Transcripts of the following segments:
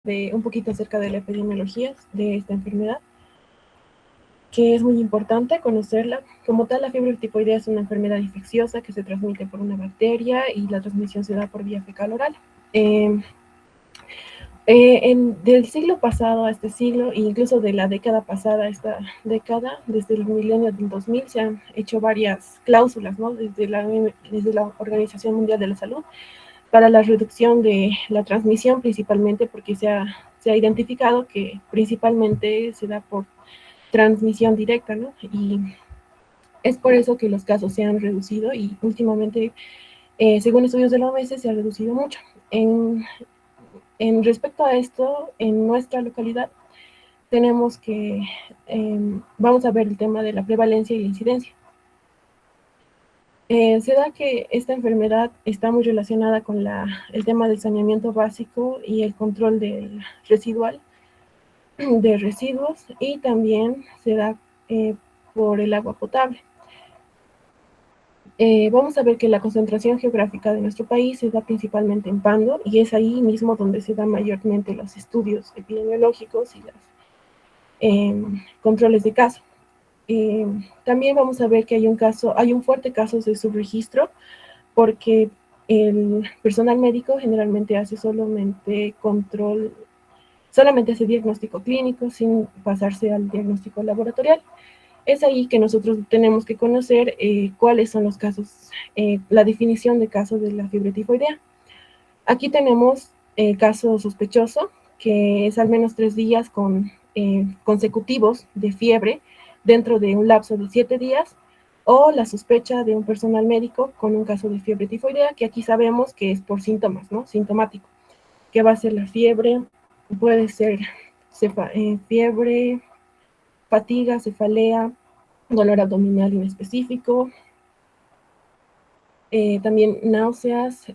un poquito acerca de la epidemiología de esta enfermedad, que es muy importante conocerla. Como tal, la fiebre tifoidea es una enfermedad infecciosa que se transmite por una bacteria y la transmisión se da por vía fecal-oral. Del siglo pasado a este siglo, e incluso de la década pasada a esta década, desde el milenio del 2000, se han hecho varias cláusulas, ¿no? desde la Organización Mundial de la Salud, para la reducción de la transmisión, principalmente porque se ha identificado que principalmente se da por transmisión directa, ¿no? Y es por eso que los casos se han reducido y últimamente, según estudios de la OMS, se ha reducido mucho. En respecto a esto, en nuestra localidad, tenemos que, vamos a ver el tema de la prevalencia y la incidencia. Se da que esta enfermedad está muy relacionada con el tema del saneamiento básico y el control del residual de residuos, y también se da por el agua potable. Vamos a ver que la concentración geográfica de nuestro país se da principalmente en Pando, y es ahí mismo donde se dan mayormente los estudios epidemiológicos y los controles de caso. También vamos a ver que hay un fuerte caso de subregistro, porque el personal médico generalmente hace solamente hace diagnóstico clínico sin pasarse al diagnóstico laboratorial. Es ahí que nosotros tenemos que conocer cuáles son los casos, la definición de casos de la fiebre tifoidea. Aquí tenemos caso sospechoso, que es al menos 3 días consecutivos de fiebre dentro de un lapso de 7 días, o la sospecha de un personal médico con un caso de fiebre tifoidea, que aquí sabemos que es por síntomas, ¿no? Sintomático, que va a ser la fiebre, puede ser fiebre, fatiga, cefalea, dolor abdominal inespecífico, también náuseas,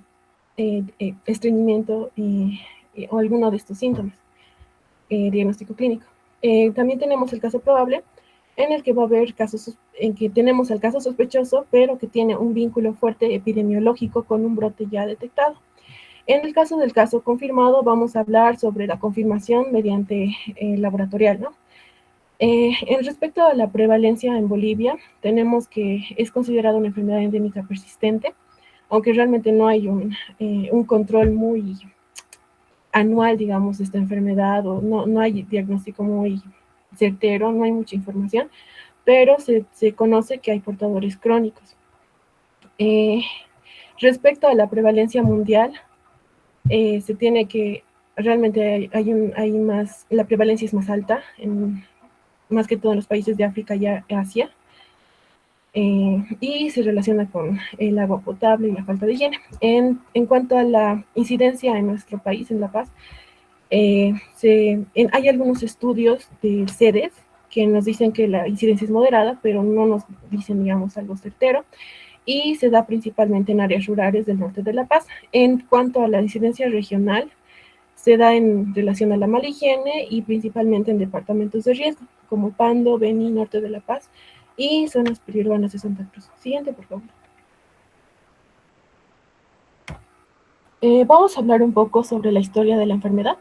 estreñimiento o alguno de estos síntomas, diagnóstico clínico. También tenemos el caso probable, en el que va a haber casos en que tenemos el caso sospechoso, pero que tiene un vínculo fuerte epidemiológico con un brote ya detectado. En el caso del caso confirmado, vamos a hablar sobre la confirmación mediante laboratorial, ¿no? En respecto a la prevalencia en Bolivia, tenemos que es considerada una enfermedad endémica persistente, aunque realmente no hay un control muy anual, digamos, de esta enfermedad, o no hay diagnóstico muy certero, no hay mucha información, pero se conoce que hay portadores crónicos. Respecto a la prevalencia mundial, se tiene que realmente la prevalencia es más alta, más que todo en los países de África y Asia, y se relaciona con el agua potable y la falta de higiene. En cuanto a la incidencia en nuestro país, en La Paz, hay algunos estudios de sedes que nos dicen que la incidencia es moderada, pero no nos dicen, digamos, algo certero, y se da principalmente en áreas rurales del norte de La Paz. En cuanto a la incidencia regional, se da en relación a la mala higiene y principalmente en departamentos de riesgo, como Pando, Beni, norte de La Paz, y zonas periurbanas de Santa Cruz. Siguiente, por favor. Vamos a hablar un poco sobre la historia de la enfermedad.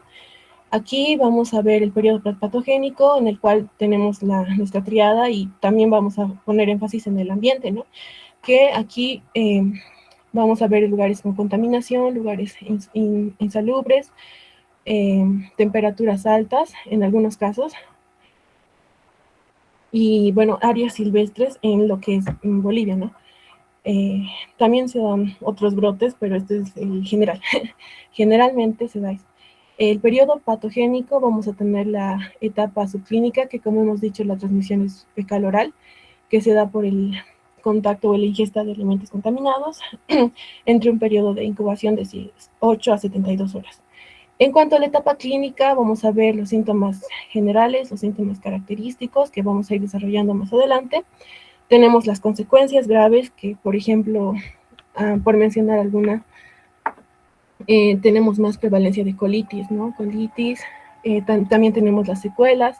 Aquí vamos a ver el periodo patogénico, en el cual tenemos nuestra triada, y también vamos a poner énfasis en el ambiente, ¿no? Que aquí vamos a ver lugares con contaminación, lugares insalubres, temperaturas altas en algunos casos, y bueno, áreas silvestres en lo que es en Bolivia, ¿no? También se dan otros brotes, pero este es el general. Generalmente se da esto. El periodo patogénico, vamos a tener la etapa subclínica, que como hemos dicho, la transmisión es fecal-oral, que se da por el contacto o la ingesta de alimentos contaminados, entre un periodo de incubación de 8 a 72 horas. En cuanto a la etapa clínica, vamos a ver los síntomas generales, los síntomas característicos, que vamos a ir desarrollando más adelante. Tenemos las consecuencias graves, que por ejemplo, por mencionar alguna, tenemos más prevalencia de colitis, ¿no? Colitis, también tenemos las secuelas,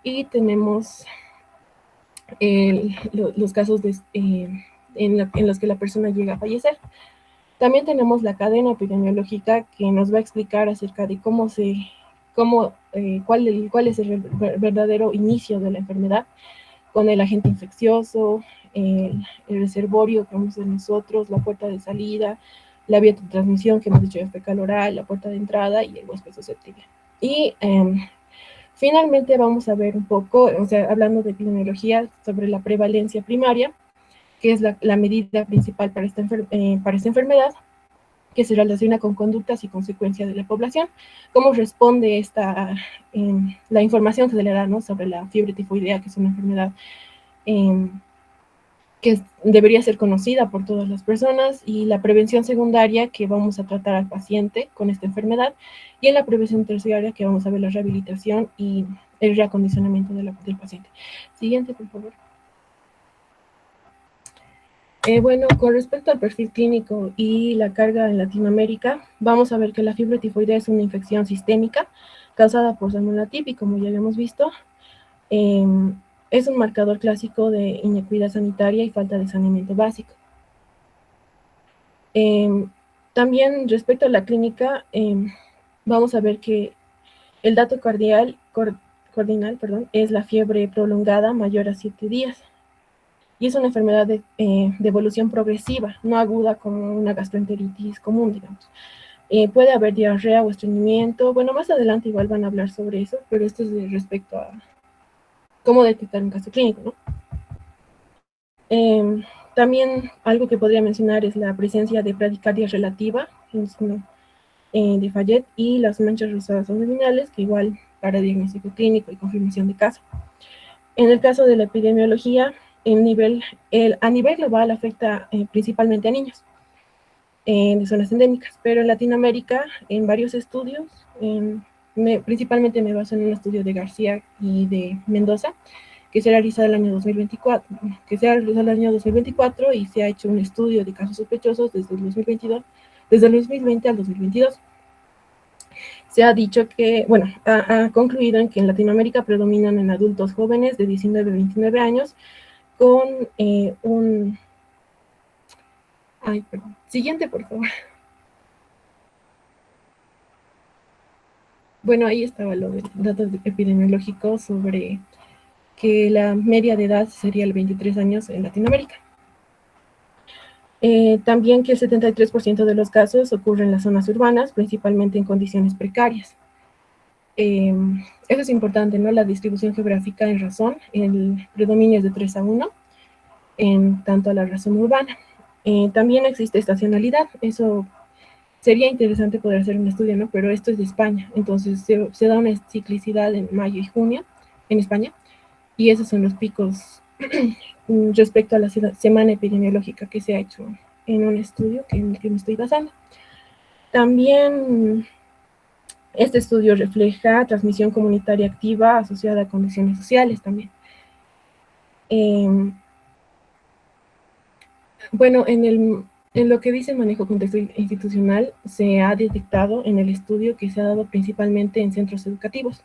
y tenemos los casos en los que la persona llega a fallecer. También tenemos la cadena epidemiológica, que nos va a explicar acerca de cuál es el verdadero inicio de la enfermedad, con el agente infeccioso, el reservorio que vamos a nosotros, la puerta de salida, la vía de transmisión que hemos dicho ya fecal oral, la puerta de entrada y el huésped susceptible. Y finalmente vamos a ver un poco, o sea, hablando de epidemiología, sobre la prevalencia primaria, que es la medida principal para esta enfermedad, que se relaciona con conductas y consecuencias de la población. ¿Cómo responde la información que se le da, ¿no?, sobre la fiebre tifoidea, que es una enfermedad eh, que debería ser conocida por todas las personas, y la prevención secundaria, que vamos a tratar al paciente con esta enfermedad, y en la prevención terciaria, que vamos a ver la rehabilitación y el reacondicionamiento del paciente. Siguiente, por favor. Bueno, con respecto al perfil clínico y la carga en Latinoamérica, vamos a ver que la fiebre tifoidea es una infección sistémica causada por Salmonella typhi, como ya habíamos visto. Eh, es un marcador clásico de inequidad sanitaria y falta de saneamiento básico. También respecto a la clínica, vamos a ver que el dato cardinal, es la fiebre prolongada mayor a 7 días. Y es una enfermedad de evolución progresiva, no aguda como una gastroenteritis común, digamos. Puede haber diarrea o estreñimiento. Bueno, más adelante igual van a hablar sobre eso, pero esto es respecto a cómo detectar un caso clínico, ¿no? También algo que podría mencionar es la presencia de bradicardia relativa de Fayette y las manchas rosadas abdominales, que igual para diagnóstico clínico y confirmación de caso. En el caso de la epidemiología, a nivel global afecta principalmente a niños de zonas endémicas, pero en Latinoamérica, en varios estudios, principalmente me baso en un estudio de García y de Mendoza, que se realizó el año 2024, que se ha realizado el año 2024 y se ha hecho un estudio de casos sospechosos desde el 2022, desde el 2020 al 2022. Se ha dicho que, bueno, ha concluido en que en Latinoamérica predominan en adultos jóvenes de 19 a 29 años con un... Ay, perdón. Siguiente, por favor. Bueno, ahí estaba lo de datos epidemiológicos sobre que la media de edad sería el 23 años en Latinoamérica. También que el 73% de los casos ocurren en las zonas urbanas, principalmente en condiciones precarias. Eso es importante, ¿no? La distribución geográfica en razón, el predominio es de 3 a 1 en tanto a la razón urbana. También existe estacionalidad, eso sería interesante poder hacer un estudio, ¿no? Pero esto es de España, entonces se da una ciclicidad en mayo y junio en España, y esos son los picos respecto a la semana epidemiológica que se ha hecho en un estudio en el que me estoy basando. También este estudio refleja transmisión comunitaria activa asociada a condiciones sociales también. Bueno, en lo que dice el manejo contexto institucional, se ha detectado en el estudio que se ha dado principalmente en centros educativos,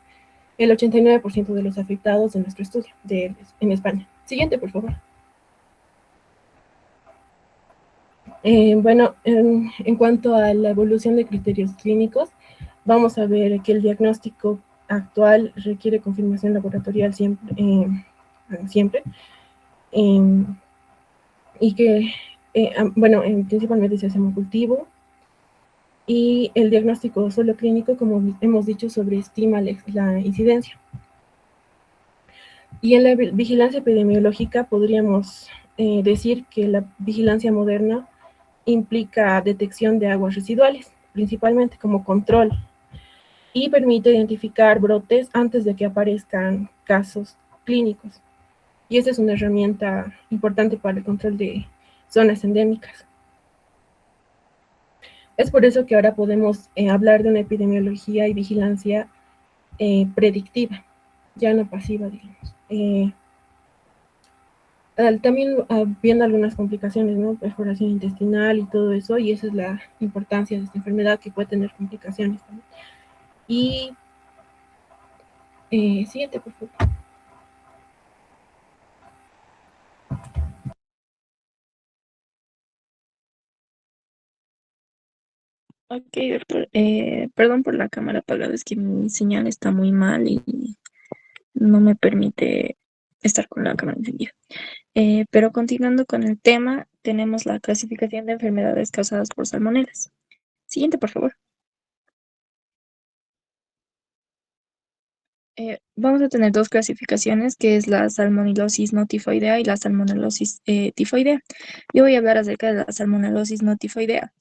el 89% de los afectados de nuestro estudio en España. Siguiente, por favor. Bueno, en cuanto a la evolución de criterios clínicos, vamos a ver que el diagnóstico actual requiere confirmación laboratorial siempre, siempre y que, bueno, principalmente se hace un cultivo, y el diagnóstico solo clínico, como hemos dicho, sobreestima la incidencia. Y en la vigilancia epidemiológica podríamos decir que la vigilancia moderna implica detección de aguas residuales, principalmente como control, y permite identificar brotes antes de que aparezcan casos clínicos. Y esa es una herramienta importante para el control de zonas endémicas. Es por eso que ahora podemos hablar de una epidemiología y vigilancia predictiva, ya no pasiva, digamos. También viendo algunas complicaciones, ¿no? Perforación intestinal y todo eso, y esa es la importancia de esta enfermedad, que puede tener complicaciones también. Y siguiente, por favor. Ok, doctor. Perdón por la cámara apagada, es que mi señal está muy mal y no me permite estar con la cámara encendida. Pero continuando con el tema, tenemos la clasificación de enfermedades causadas por salmonelas. Siguiente, por favor. Vamos a tener dos clasificaciones, que es la salmonilosis no tifoidea y la salmonelosis tifoidea. Yo voy a hablar acerca de la salmonelosis no tifoidea.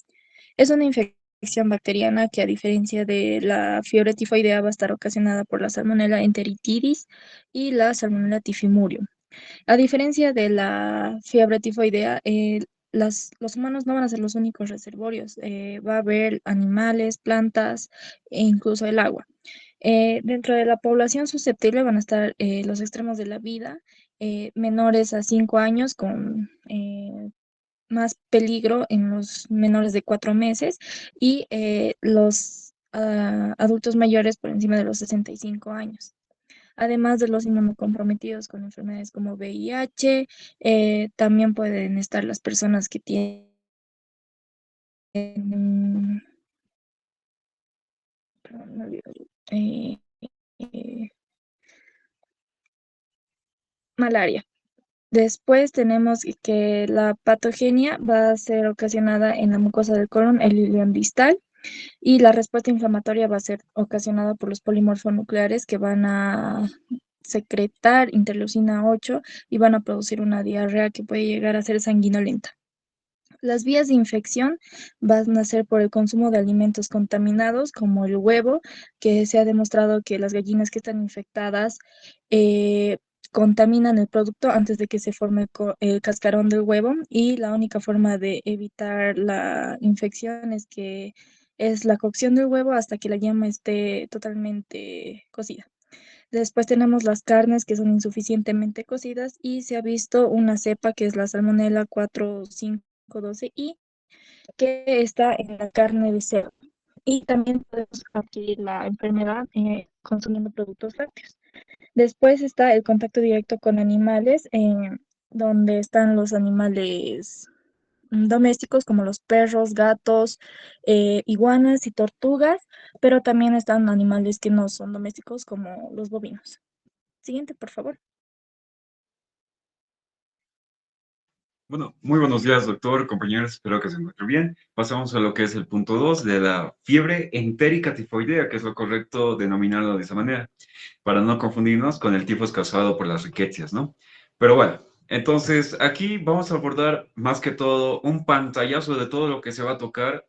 Es una infección bacteriana que, a diferencia de la fiebre tifoidea, va a estar ocasionada por la Salmonella enteritidis y la Salmonella typhimurium. A diferencia de la fiebre tifoidea, los humanos no van a ser los únicos reservorios. Va a haber animales, plantas e incluso el agua. Dentro de la población susceptible van a estar los extremos de la vida, menores a 5 años con más peligro en los menores de 4 meses y los adultos mayores por encima de los 65 años. Además de los inmunocomprometidos con enfermedades como VIH, también pueden estar las personas que tienen perdón, me olvidé, eh, eh, malaria. Después tenemos que la patogenia va a ser ocasionada en la mucosa del colon, el ileón distal, y la respuesta inflamatoria va a ser ocasionada por los polimorfonucleares que van a secretar interleucina 8 y van a producir una diarrea que puede llegar a ser sanguinolenta. Las vías de infección van a ser por el consumo de alimentos contaminados, como el huevo, que se ha demostrado que las gallinas que están infectadas eh, contaminan el producto antes de que se forme el cascarón del huevo, y la única forma de evitar la infección es la cocción del huevo hasta que la yema esté totalmente cocida. Después tenemos las carnes que son insuficientemente cocidas y se ha visto una cepa que es la Salmonella 4512i, que está en la carne de cerdo. Y también podemos adquirir la enfermedad consumiendo productos lácteos. Después está el contacto directo con animales, donde están los animales domésticos como los perros, gatos, iguanas y tortugas, pero también están animales que no son domésticos como los bovinos. Siguiente, por favor. Bueno, muy buenos días, doctor, compañeros, espero que se encuentren bien. Pasamos a lo que es el punto 2 de la fiebre entérica tifoidea, que es lo correcto denominarlo de esa manera, para no confundirnos con el tifus causado por las riquecias, ¿no? Pero bueno, entonces aquí vamos a abordar más que todo un pantallazo de todo lo que se va a tocar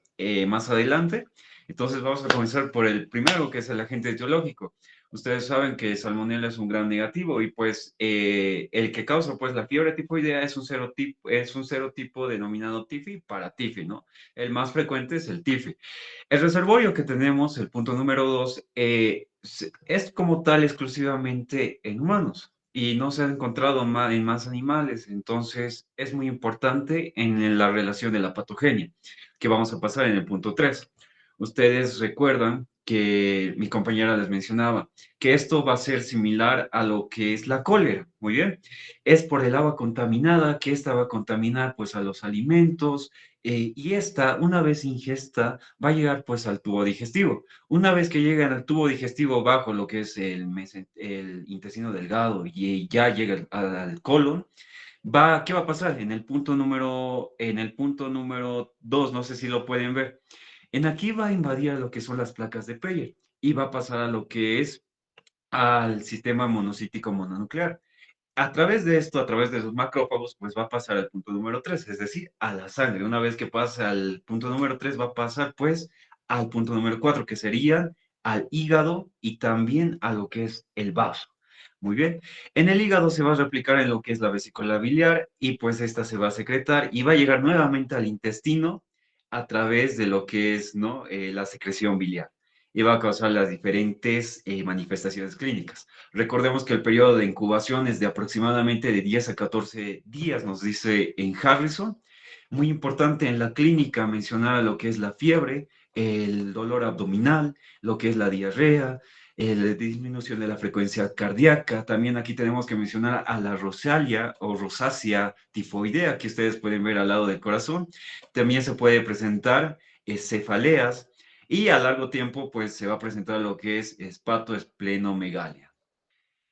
más adelante. Entonces vamos a comenzar por el primero, que es el agente etiológico. Ustedes saben que Salmonella es un gran negativo y pues el que causa pues la fiebre tifoidea es un serotipo denominado TIFI para TIFI, ¿no? El más frecuente es el TIFI. El reservorio que tenemos, el punto número 2, es como tal exclusivamente en humanos y no se ha encontrado en más animales, entonces es muy importante en la relación de la patogenia, que vamos a pasar en el punto 3. Ustedes recuerdan que mi compañera les mencionaba que esto va a ser similar a lo que es la cólera, muy bien, es por el agua contaminada, que esta va a contaminar pues a los alimentos, y esta, una vez ingesta, va a llegar pues al tubo digestivo. Una vez que llega al tubo digestivo bajo lo que es el intestino delgado y ya llega al colon, ¿qué va a pasar? En el punto número 2, no sé si lo pueden ver. En aquí va a invadir lo que son las placas de Peyer y va a pasar a lo que es al sistema monocítico mononuclear. A través de esto, a través de los macrófagos, pues va a pasar al punto número 3, es decir, a la sangre. Una vez que pasa al punto número 3, va a pasar pues al punto número 4, que sería al hígado y también a lo que es el vaso. Muy bien. En el hígado se va a replicar en lo que es la vesícula biliar y pues esta se va a secretar y va a llegar nuevamente al intestino a través de lo que es, ¿no? La secreción biliar y va a causar las diferentes manifestaciones clínicas. Recordemos que el periodo de incubación es de aproximadamente de 10 a 14 días, nos dice en Harrison. Muy importante en la clínica mencionar lo que es la fiebre, el dolor abdominal, lo que es la diarrea, la disminución de la frecuencia cardíaca. También aquí tenemos que mencionar a la rosalia o rosácea tifoidea, que ustedes pueden ver al lado del corazón. También se puede presentar cefaleas, y a largo tiempo pues se va a presentar lo que es hepatoesplenomegalia.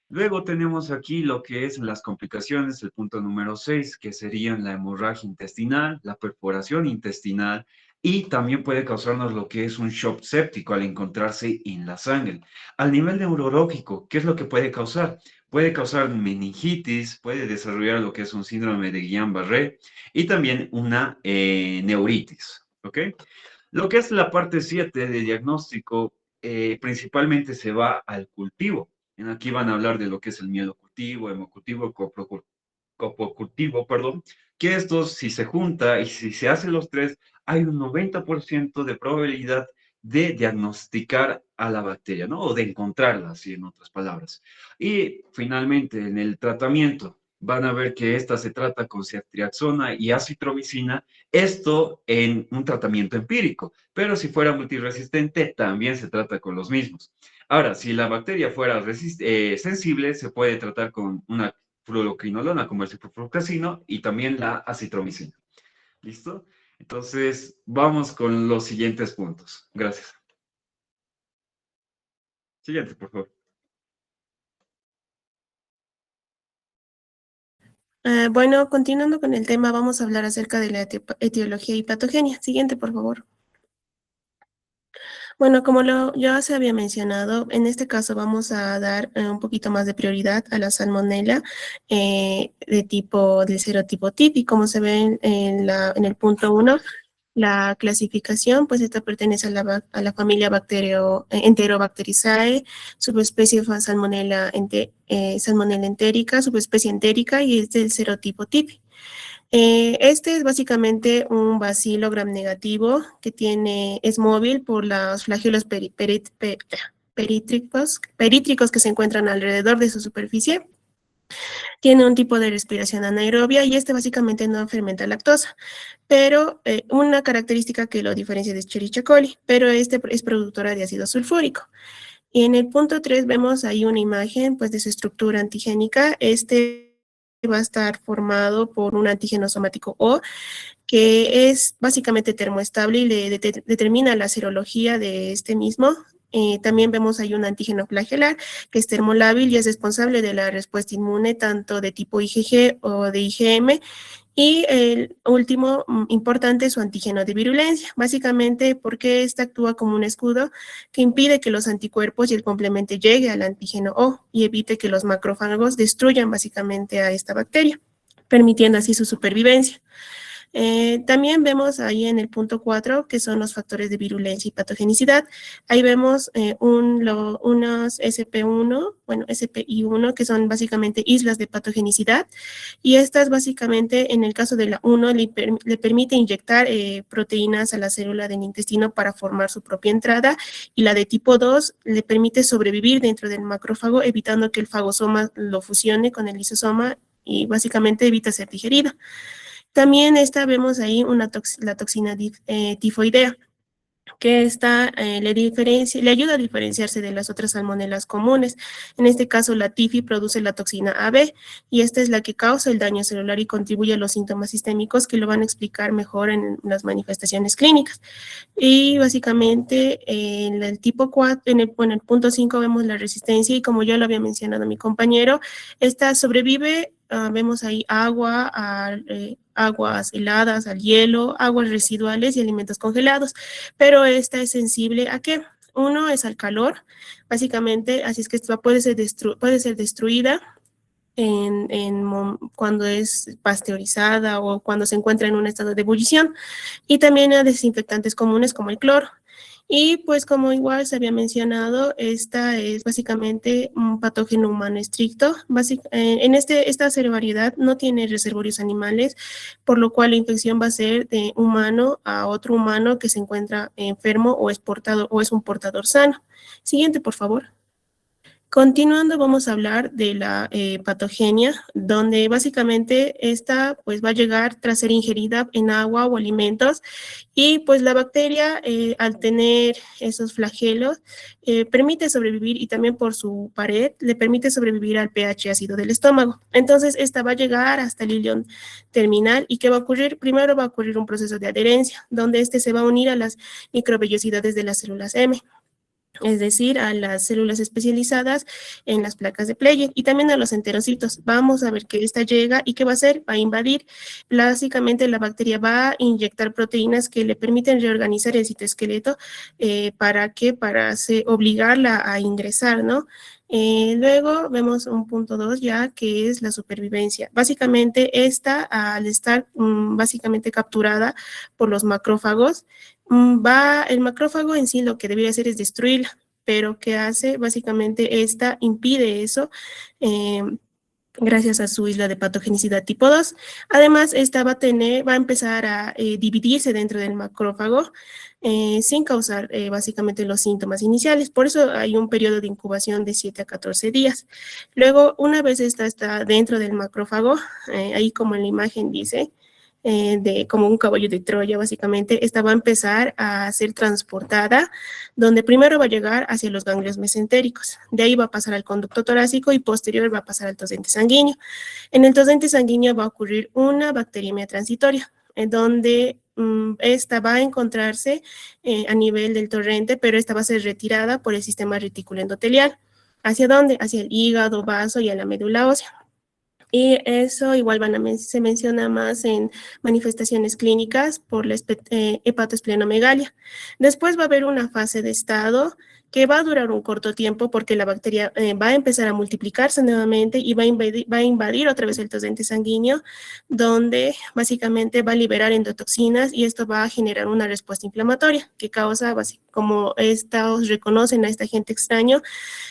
Luego tenemos aquí lo que es las complicaciones, el punto número 6, que serían la hemorragia intestinal, la perforación intestinal, y también puede causarnos lo que es un shock séptico al encontrarse en la sangre. Al nivel neurológico, ¿qué es lo que puede causar? Puede causar meningitis, puede desarrollar lo que es un síndrome de Guillain-Barré y también una neuritis, ¿ok? Lo que es la parte 7 de diagnóstico, principalmente se va al cultivo. Aquí van a hablar de lo que es el miedo cultivo, hemocultivo, copocultivo, perdón, que estos, si se junta y si se hacen los tres, hay un 90% de probabilidad de diagnosticar a la bacteria, ¿no? O de encontrarla, así en otras palabras. Y finalmente, en el tratamiento, van a ver que esta se trata con ceftriaxona y acitromicina, esto en un tratamiento empírico, pero si fuera multiresistente, también se trata con los mismos. Ahora, si la bacteria fuera sensible, se puede tratar con una fluoroquinolona como el ciprofloxacino y también la acitromicina. ¿Listo? Entonces, vamos con los siguientes puntos. Gracias. Siguiente, por favor. Bueno, continuando con el tema, vamos a hablar acerca de la etiología y patogenia. Siguiente, por favor. Bueno, como ya se había mencionado, en este caso vamos a dar un poquito más de prioridad a la salmonela del serotipo TIP, y como se ve en el punto 1, la clasificación, pues esta pertenece a la familia Enterobacteriaceae, subespecie Salmonella entérica, subespecie entérica, y es del serotipo TIP. Este es básicamente un bacilo gram negativo que es móvil por los flagelos perítricos que se encuentran alrededor de su superficie. Tiene un tipo de respiración anaerobia y este básicamente no fermenta lactosa, pero una característica que lo diferencia de Escherichia coli, pero este es productora de ácido sulfúrico. Y en el punto 3 vemos ahí una imagen pues de su estructura antigénica. Este va a estar formado por un antígeno somático O, que es básicamente termoestable y le determina la serología de este mismo. También vemos ahí un antígeno flagelar que es termolábil y es responsable de la respuesta inmune tanto de tipo IgG o de IgM. Y el último importante es su antígeno de virulencia, básicamente porque este actúa como un escudo que impide que los anticuerpos y el complemento llegue al antígeno O y evite que los macrófagos destruyan básicamente a esta bacteria, permitiendo así su supervivencia. También vemos ahí en el punto 4 que son los factores de virulencia y patogenicidad. Ahí vemos unos SP1, bueno, SPI1, que son básicamente islas de patogenicidad, y estas básicamente en el caso de la 1 le permite inyectar proteínas a la célula del intestino para formar su propia entrada, y la de tipo 2 le permite sobrevivir dentro del macrófago evitando que el fagosoma lo fusione con el lisosoma y básicamente evita ser digerida. También vemos ahí la toxina tifoidea, que le ayuda a diferenciarse de las otras salmonelas comunes. En este caso, la tifi produce la toxina AB, y esta es la que causa el daño celular y contribuye a los síntomas sistémicos que lo van a explicar mejor en las manifestaciones clínicas. Y básicamente en el tipo 4, en el punto 5 vemos la resistencia, y como ya lo había mencionado mi compañero, esta sobrevive. Vemos ahí aguas heladas, al hielo, aguas residuales y alimentos congelados, pero esta es sensible ¿a qué? Uno es al calor, básicamente, así es que esta puede ser destruida cuando es pasteurizada o cuando se encuentra en un estado de ebullición, y también a desinfectantes comunes como el cloro. Y pues como igual se había mencionado, esta es básicamente un patógeno humano estricto. Esta serovariedad no tiene reservorios animales, por lo cual la infección va a ser de humano a otro humano que se encuentra enfermo o es un portador sano. Siguiente, por favor. Continuando, vamos a hablar de la patogenia, donde básicamente esta pues va a llegar tras ser ingerida en agua o alimentos y pues la bacteria al tener esos flagelos permite sobrevivir y también por su pared le permite sobrevivir al pH ácido del estómago. Entonces esta va a llegar hasta el ilion terminal y ¿qué va a ocurrir? Primero va a ocurrir un proceso de adherencia, donde este se va a unir a las microvellosidades de las células M, es decir, a las células especializadas en las placas de Player y también a los enterocitos. Vamos a ver que esta llega y ¿qué va a hacer? Va a invadir. Básicamente la bacteria va a inyectar proteínas que le permiten reorganizar el citoesqueleto ¿para qué? Para obligarla a ingresar, ¿no? Luego vemos un punto 2 ya que es la supervivencia. Básicamente esta al estar básicamente capturada por los macrófagos, el macrófago en sí lo que debería hacer es destruirla, pero ¿qué hace? Básicamente esta impide eso gracias a su isla de patogenicidad tipo 2. Además, esta va a empezar a dividirse dentro del macrófago sin causar básicamente los síntomas iniciales. Por eso hay un periodo de incubación de 7 a 14 días. Luego, una vez esta está dentro del macrófago, ahí como en la imagen dice, como un caballo de Troya, básicamente, esta va a empezar a ser transportada, donde primero va a llegar hacia los ganglios mesentéricos, de ahí va a pasar al conducto torácico y posterior va a pasar al torrente sanguíneo. En el torrente sanguíneo va a ocurrir una bacteriemia transitoria, en donde esta va a encontrarse a nivel del torrente, pero esta va a ser retirada por el sistema retículo endotelial. ¿Hacia dónde? Hacia el hígado, vaso y a la médula ósea. Y eso igual se menciona más en manifestaciones clínicas por la hepatoesplenomegalia. Después va a haber una fase de estado que va a durar un corto tiempo porque la bacteria va a empezar a multiplicarse nuevamente y va a invadir otra vez el torrente sanguíneo, donde básicamente va a liberar endotoxinas y esto va a generar una respuesta inflamatoria que causa, como estos reconocen a este agente extraño,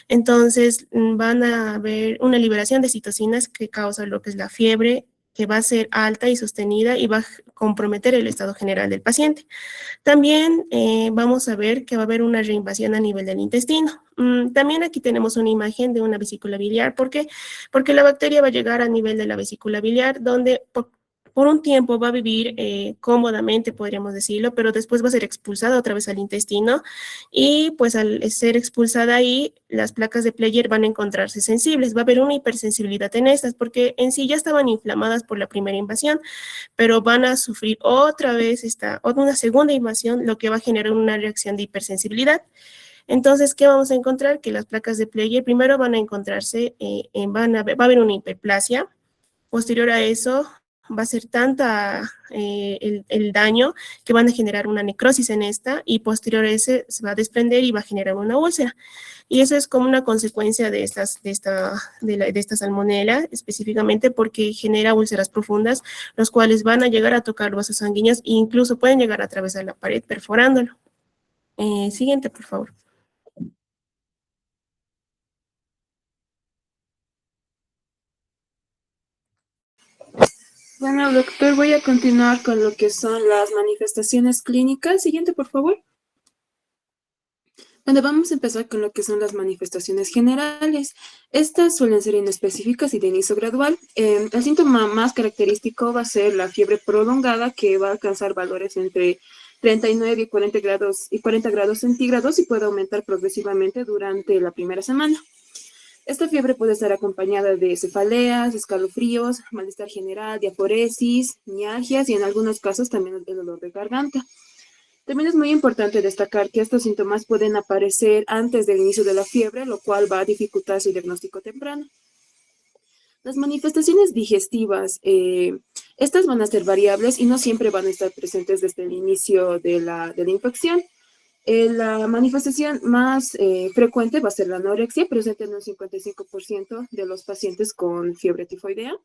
entonces van a haber una liberación de citocinas que causa lo que es la fiebre, que va a ser alta y sostenida y va a comprometer el estado general del paciente. También vamos a ver que va a haber una reinvasión a nivel del intestino. También aquí tenemos una imagen de una vesícula biliar. ¿Por qué? Porque la bacteria va a llegar a nivel de la vesícula biliar, donde por un tiempo va a vivir cómodamente, podríamos decirlo, pero después va a ser expulsada otra vez al intestino y pues al ser expulsada ahí, las placas de Player van a encontrarse sensibles. Va a haber una hipersensibilidad en estas porque en sí ya estaban inflamadas por la primera invasión, pero van a sufrir otra vez una segunda invasión, lo que va a generar una reacción de hipersensibilidad. Entonces, ¿qué vamos a encontrar? Que las placas de Player primero van a encontrarse, va a haber una hiperplasia. Posterior a eso, va a ser tanta el daño que van a generar una necrosis en esta y posterior a ese se va a desprender y va a generar una úlcera. Y eso es como una consecuencia de esta salmonela, específicamente porque genera úlceras profundas, los cuales van a llegar a tocar los vasos sanguíneos e incluso pueden llegar a atravesar la pared perforándolo. Siguiente, por favor. Bueno, doctor, voy a continuar con lo que son las manifestaciones clínicas. Siguiente, por favor. Bueno, vamos a empezar con lo que son las manifestaciones generales. Estas suelen ser inespecíficas y de inicio gradual. El síntoma más característico va a ser la fiebre prolongada, que va a alcanzar valores entre 39 y 40 grados centígrados y puede aumentar progresivamente durante la primera semana. Esta fiebre puede estar acompañada de cefaleas, escalofríos, malestar general, diaforesis, mialgias y en algunos casos también el dolor de garganta. También es muy importante destacar que estos síntomas pueden aparecer antes del inicio de la fiebre, lo cual va a dificultar su diagnóstico temprano. Las manifestaciones digestivas, estas van a ser variables y no siempre van a estar presentes desde el inicio de la infección. La manifestación más frecuente va a ser la anorexia, presente en un 55% de los pacientes con fiebre tifoidea,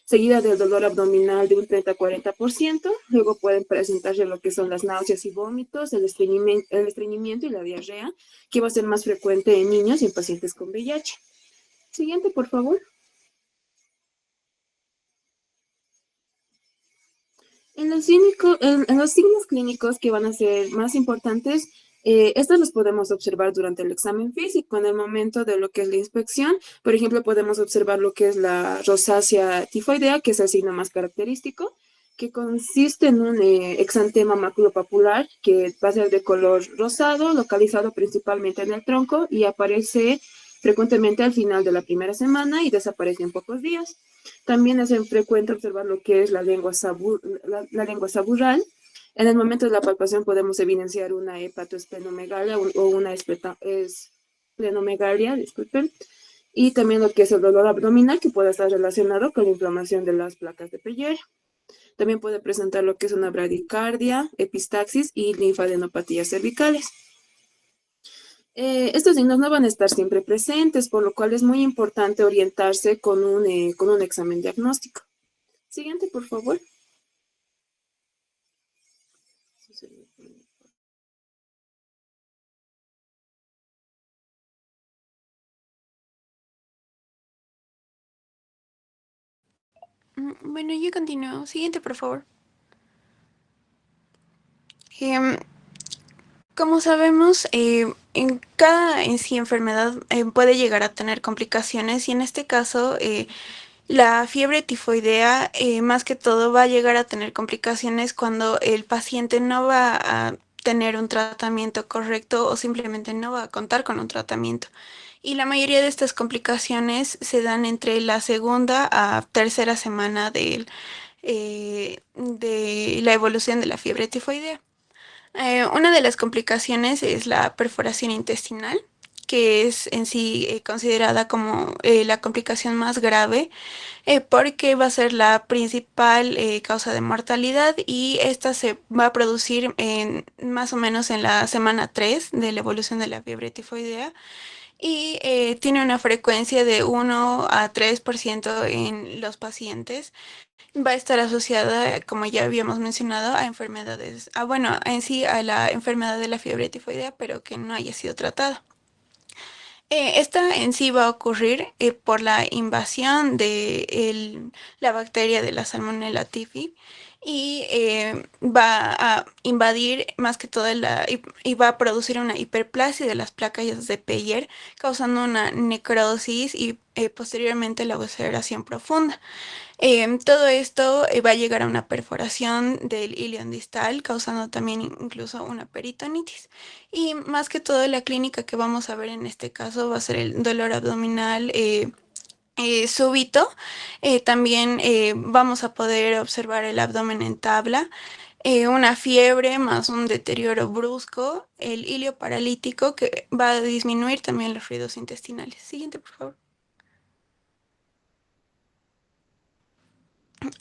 seguida del dolor abdominal de un 30-40%. Luego pueden presentarse lo que son las náuseas y vómitos, el estreñimiento y la diarrea, que va a ser más frecuente en niños y en pacientes con VIH. Siguiente, por favor. En los signos clínicos que van a ser más importantes, Estos los podemos observar durante el examen físico, en el momento de lo que es la inspección. Por ejemplo, podemos observar lo que es la rosácea tifoidea, que es el signo más característico, que consiste en un exantema maculopapular que va a ser de color rosado, localizado principalmente en el tronco y aparece frecuentemente al final de la primera semana y desaparece en pocos días. También es frecuente observar lo que es la lengua saburral. En el momento de la palpación podemos evidenciar una hepatoesplenomegalia o una esplenomegalia, disculpen, y también lo que es el dolor abdominal, que puede estar relacionado con la inflamación de las placas de Peyer. También puede presentar lo que es una bradicardia, epistaxis y linfadenopatías cervicales. Estos signos no van a estar siempre presentes, por lo cual es muy importante orientarse con un examen diagnóstico. Siguiente, por favor. Bueno, yo continúo. Siguiente, por favor. Em, Como sabemos, en cada en sí enfermedad puede llegar a tener complicaciones y en este caso la fiebre tifoidea más que todo va a llegar a tener complicaciones cuando el paciente no va a tener un tratamiento correcto o simplemente no va a contar con un tratamiento. Y la mayoría de estas complicaciones se dan entre la segunda a tercera semana de la evolución de la fiebre tifoidea. Una de las complicaciones es la perforación intestinal, que es en sí considerada como la complicación más grave, porque va a ser la principal causa de mortalidad y esta se va a producir más o menos en la semana 3 de la evolución de la fiebre tifoidea y tiene una frecuencia de 1 a 3% en los pacientes. Va a estar asociada, como ya habíamos mencionado, a enfermedades, bueno, en sí a la enfermedad de la fiebre tifoidea, pero que no haya sido tratada. Esta en sí va a ocurrir por la invasión de la bacteria de la Salmonella typhi y va a invadir más que todo y va a producir una hiperplasia de las placas de Peyer, causando una necrosis y posteriormente la ulceración profunda. Todo esto va a llegar a una perforación del ilion distal, causando también incluso una peritonitis. Y más que todo, la clínica que vamos a ver en este caso va a ser el dolor abdominal súbito. También vamos a poder observar el abdomen en tabla, una fiebre más un deterioro brusco, el ilio paralítico que va a disminuir también los ruidos intestinales. Siguiente, por favor.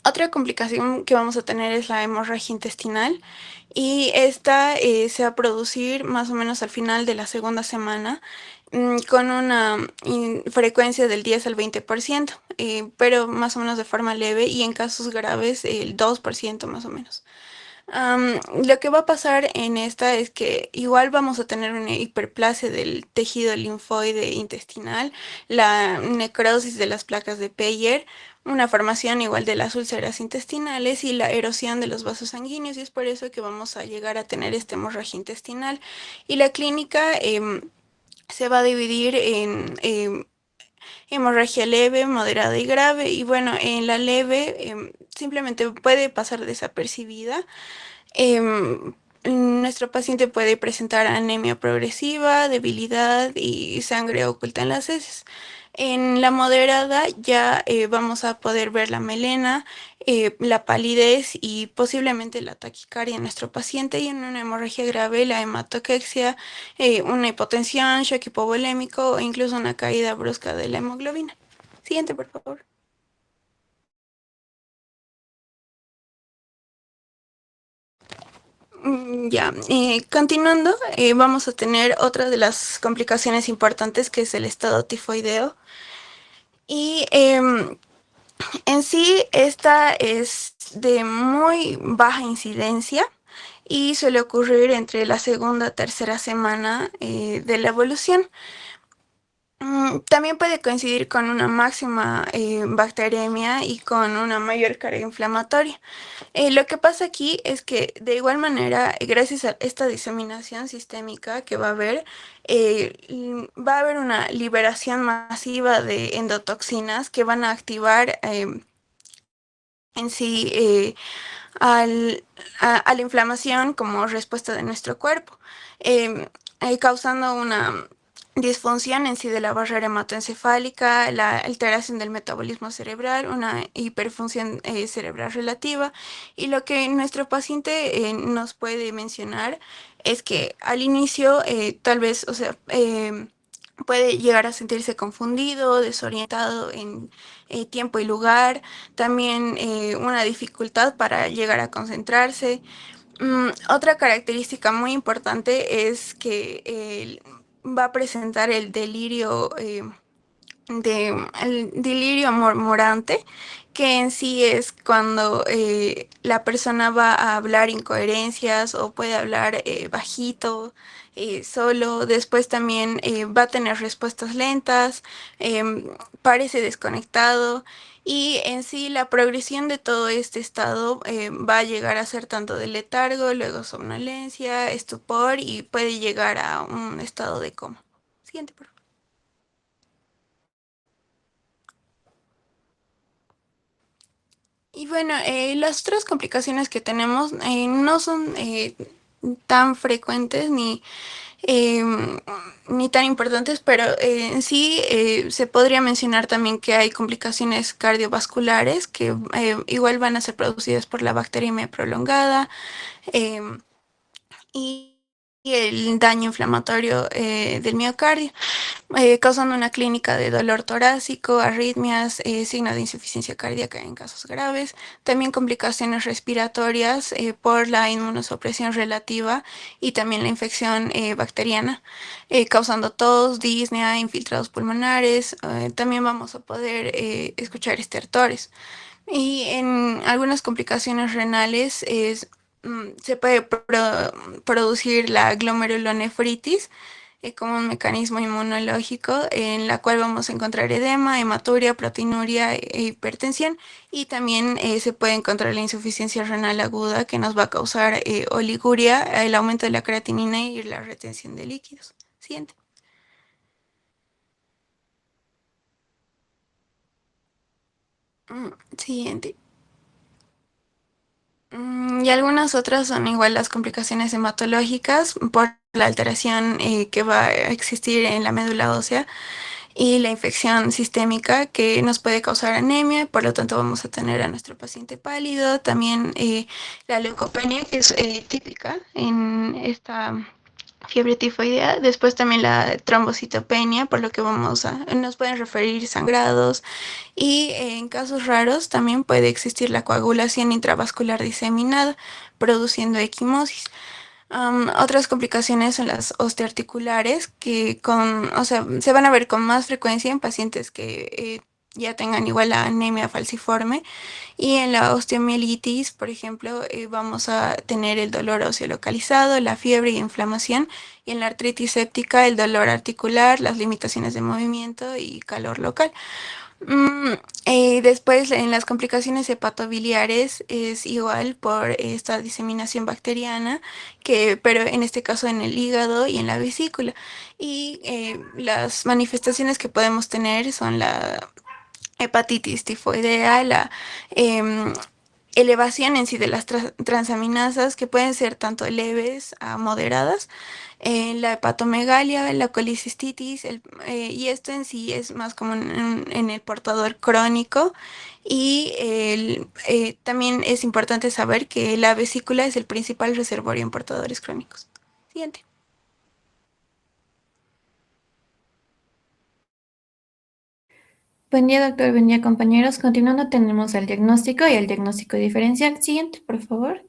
Otra complicación que vamos a tener es la hemorragia intestinal y esta se va a producir más o menos al final de la segunda semana con una frecuencia del 10 al 20%, pero más o menos de forma leve y en casos graves el 2% más o menos. Lo que va a pasar en esta es que igual vamos a tener una hiperplasia del tejido linfoide intestinal, la necrosis de las placas de Peyer, una formación igual de las úlceras intestinales y la erosión de los vasos sanguíneos, y es por eso que vamos a llegar a tener esta hemorragia intestinal. Y la clínica se va a dividir en hemorragia leve, moderada y grave, y bueno, en la leve simplemente puede pasar desapercibida. Nuestro paciente puede presentar anemia progresiva, debilidad y sangre oculta en las heces. En la moderada ya vamos a poder ver la melena, la palidez y posiblemente la taquicardia en nuestro paciente, y en una hemorragia grave la hematoquexia, una hipotensión, shock hipovolémico o incluso una caída brusca de la hemoglobina. Siguiente, por favor. Ya, continuando, vamos a tener otra de las complicaciones importantes que es el estado tifoideo. Y en sí, esta es de muy baja incidencia y suele ocurrir entre la segunda y tercera semana de la evolución. También puede coincidir con una máxima bacteriemia y con una mayor carga inflamatoria. Lo que pasa aquí es que de igual manera, gracias a esta diseminación sistémica que va a haber, va a haber una liberación masiva de endotoxinas que van a activar en sí a la inflamación como respuesta de nuestro cuerpo, causando una disfunción en sí de la barrera hematoencefálica, la alteración del metabolismo cerebral, una hiperfunción cerebral relativa. Y lo que nuestro paciente nos puede mencionar es que al inicio tal vez, o sea, puede llegar a sentirse confundido, desorientado en tiempo y lugar, también una dificultad para llegar a concentrarse. Otra característica muy importante es que va a presentar el delirio mormorante, que en sí es cuando la persona va a hablar incoherencias o puede hablar bajito, solo. Después también va a tener respuestas lentas, parece desconectado. Y en sí la progresión de todo este estado va a llegar a ser tanto de letargo, luego somnolencia, estupor y puede llegar a un estado de coma. Siguiente, por favor. Y bueno, las otras complicaciones que tenemos no son tan frecuentes ni tan importantes, pero en sí se podría mencionar también que hay complicaciones cardiovasculares que igual van a ser producidas por la bacteriemia prolongada em, y y el daño inflamatorio del miocardio, causando una clínica de dolor torácico, arritmias, signos de insuficiencia cardíaca en casos graves, también complicaciones respiratorias por la inmunosupresión relativa y también la infección bacteriana, causando tos, disnea, infiltrados pulmonares. También vamos a poder escuchar estertores. Y en algunas complicaciones renales se puede producir la glomerulonefritis como un mecanismo inmunológico en la cual vamos a encontrar edema, hematuria, proteinuria e hipertensión, y también se puede encontrar la insuficiencia renal aguda que nos va a causar oliguria, el aumento de la creatinina y la retención de líquidos. Siguiente. Siguiente. Y algunas otras son igual las complicaciones hematológicas por la alteración que va a existir en la médula ósea y la infección sistémica que nos puede causar anemia, por lo tanto vamos a tener a nuestro paciente pálido. También la leucopenia, que es típica en esta fiebre tifoidea. Después también la trombocitopenia, por lo que nos pueden referir sangrados. Y en casos raros también puede existir la coagulación intravascular diseminada, produciendo equimosis. Otras complicaciones son las osteoarticulares, o sea, se van a ver con más frecuencia en pacientes que ya tengan igual la anemia falciforme. Y en la osteomielitis, por ejemplo, vamos a tener el dolor óseo localizado, la fiebre y inflamación. Y en la artritis séptica, el dolor articular, las limitaciones de movimiento y calor local. Mm, Después, en las complicaciones hepatobiliares es igual por esta diseminación bacteriana, pero en este caso en el hígado y en la vesícula. Y las manifestaciones que podemos tener son la hepatitis tifoidea, la em, elevación en sí de las transaminasas, que pueden ser tanto leves a moderadas, la hepatomegalia, la colicistitis, y esto en sí es más común en el portador crónico. Y también es importante saber que la vesícula es el principal reservorio en portadores crónicos. Siguiente. Buen día, doctor. Buen día, compañeros. Continuando, tenemos el diagnóstico y el diagnóstico diferencial. Siguiente, por favor.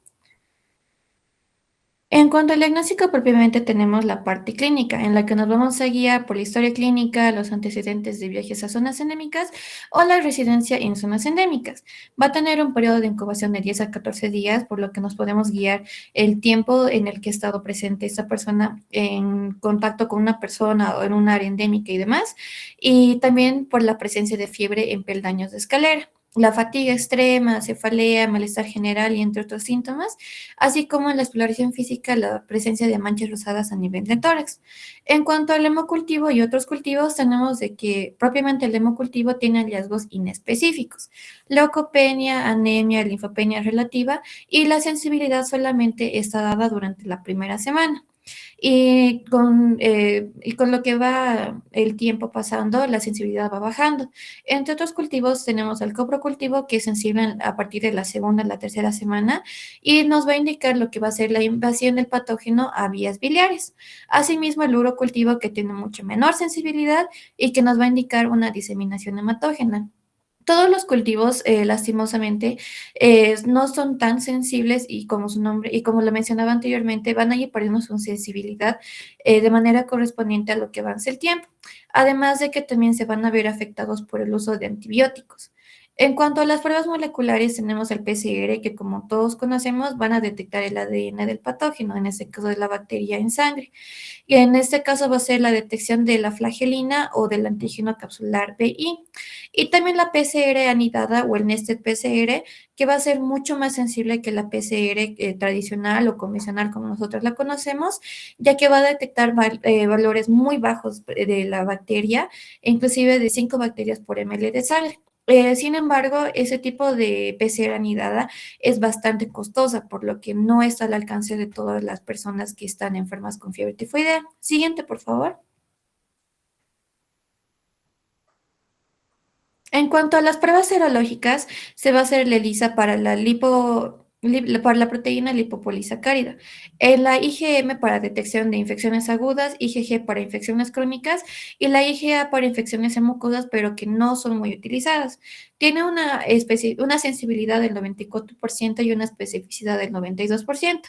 En cuanto al diagnóstico, propiamente tenemos la parte clínica, en la que nos vamos a guiar por la historia clínica, los antecedentes de viajes a zonas endémicas o la residencia en zonas endémicas. Va a tener un periodo de incubación de 10 a 14 días, por lo que nos podemos guiar el tiempo en el que ha estado presente esta persona en contacto con una persona o en un área endémica y demás, y también por la presencia de fiebre en peldaños de escalera. La fatiga extrema, cefalea, malestar general y entre otros síntomas, así como en la exploración física la presencia de manchas rosadas a nivel de tórax. En cuanto al hemocultivo y otros cultivos, tenemos de que propiamente el hemocultivo tiene hallazgos inespecíficos, leucopenia, anemia, linfopenia relativa, y la sensibilidad solamente está dada durante la primera semana. Y con lo que va el tiempo pasando, la sensibilidad va bajando. Entre otros cultivos tenemos el coprocultivo, que es sensible a partir de la segunda a la tercera semana y nos va a indicar lo que va a ser la invasión del patógeno a vías biliares. Asimismo, el urocultivo, que tiene mucho menor sensibilidad y que nos va a indicar una diseminación hematógena. Todos los cultivos, lastimosamente, no son tan sensibles y como su nombre, y como lo mencionaba anteriormente, van a ir perdiendo su sensibilidad de manera correspondiente a lo que avance el tiempo. Además de que también se van a ver afectados por el uso de antibióticos. En cuanto a las pruebas moleculares, tenemos el PCR, que como todos conocemos, van a detectar el ADN del patógeno, en este caso de la bacteria en sangre. Y en este caso va a ser la detección de la flagelina o del antígeno capsular BI. Y también la PCR anidada o el nested PCR, que va a ser mucho más sensible que la PCR tradicional o convencional como nosotros la conocemos, ya que va a detectar valores muy bajos de la bacteria, inclusive de 5 bacterias por ml de sangre. Sin embargo, ese tipo de PCR anidada es bastante costosa, por lo que no está al alcance de todas las personas que están enfermas con fiebre tifoidea. Siguiente, por favor. En cuanto a las pruebas serológicas, se va a hacer la ELISA para para la proteína lipopolisacárida, la IgM para detección de infecciones agudas, IgG para infecciones crónicas y la IgA para infecciones en mucosas, pero que no son muy utilizadas. Tiene una sensibilidad del 94% y una especificidad del 92%.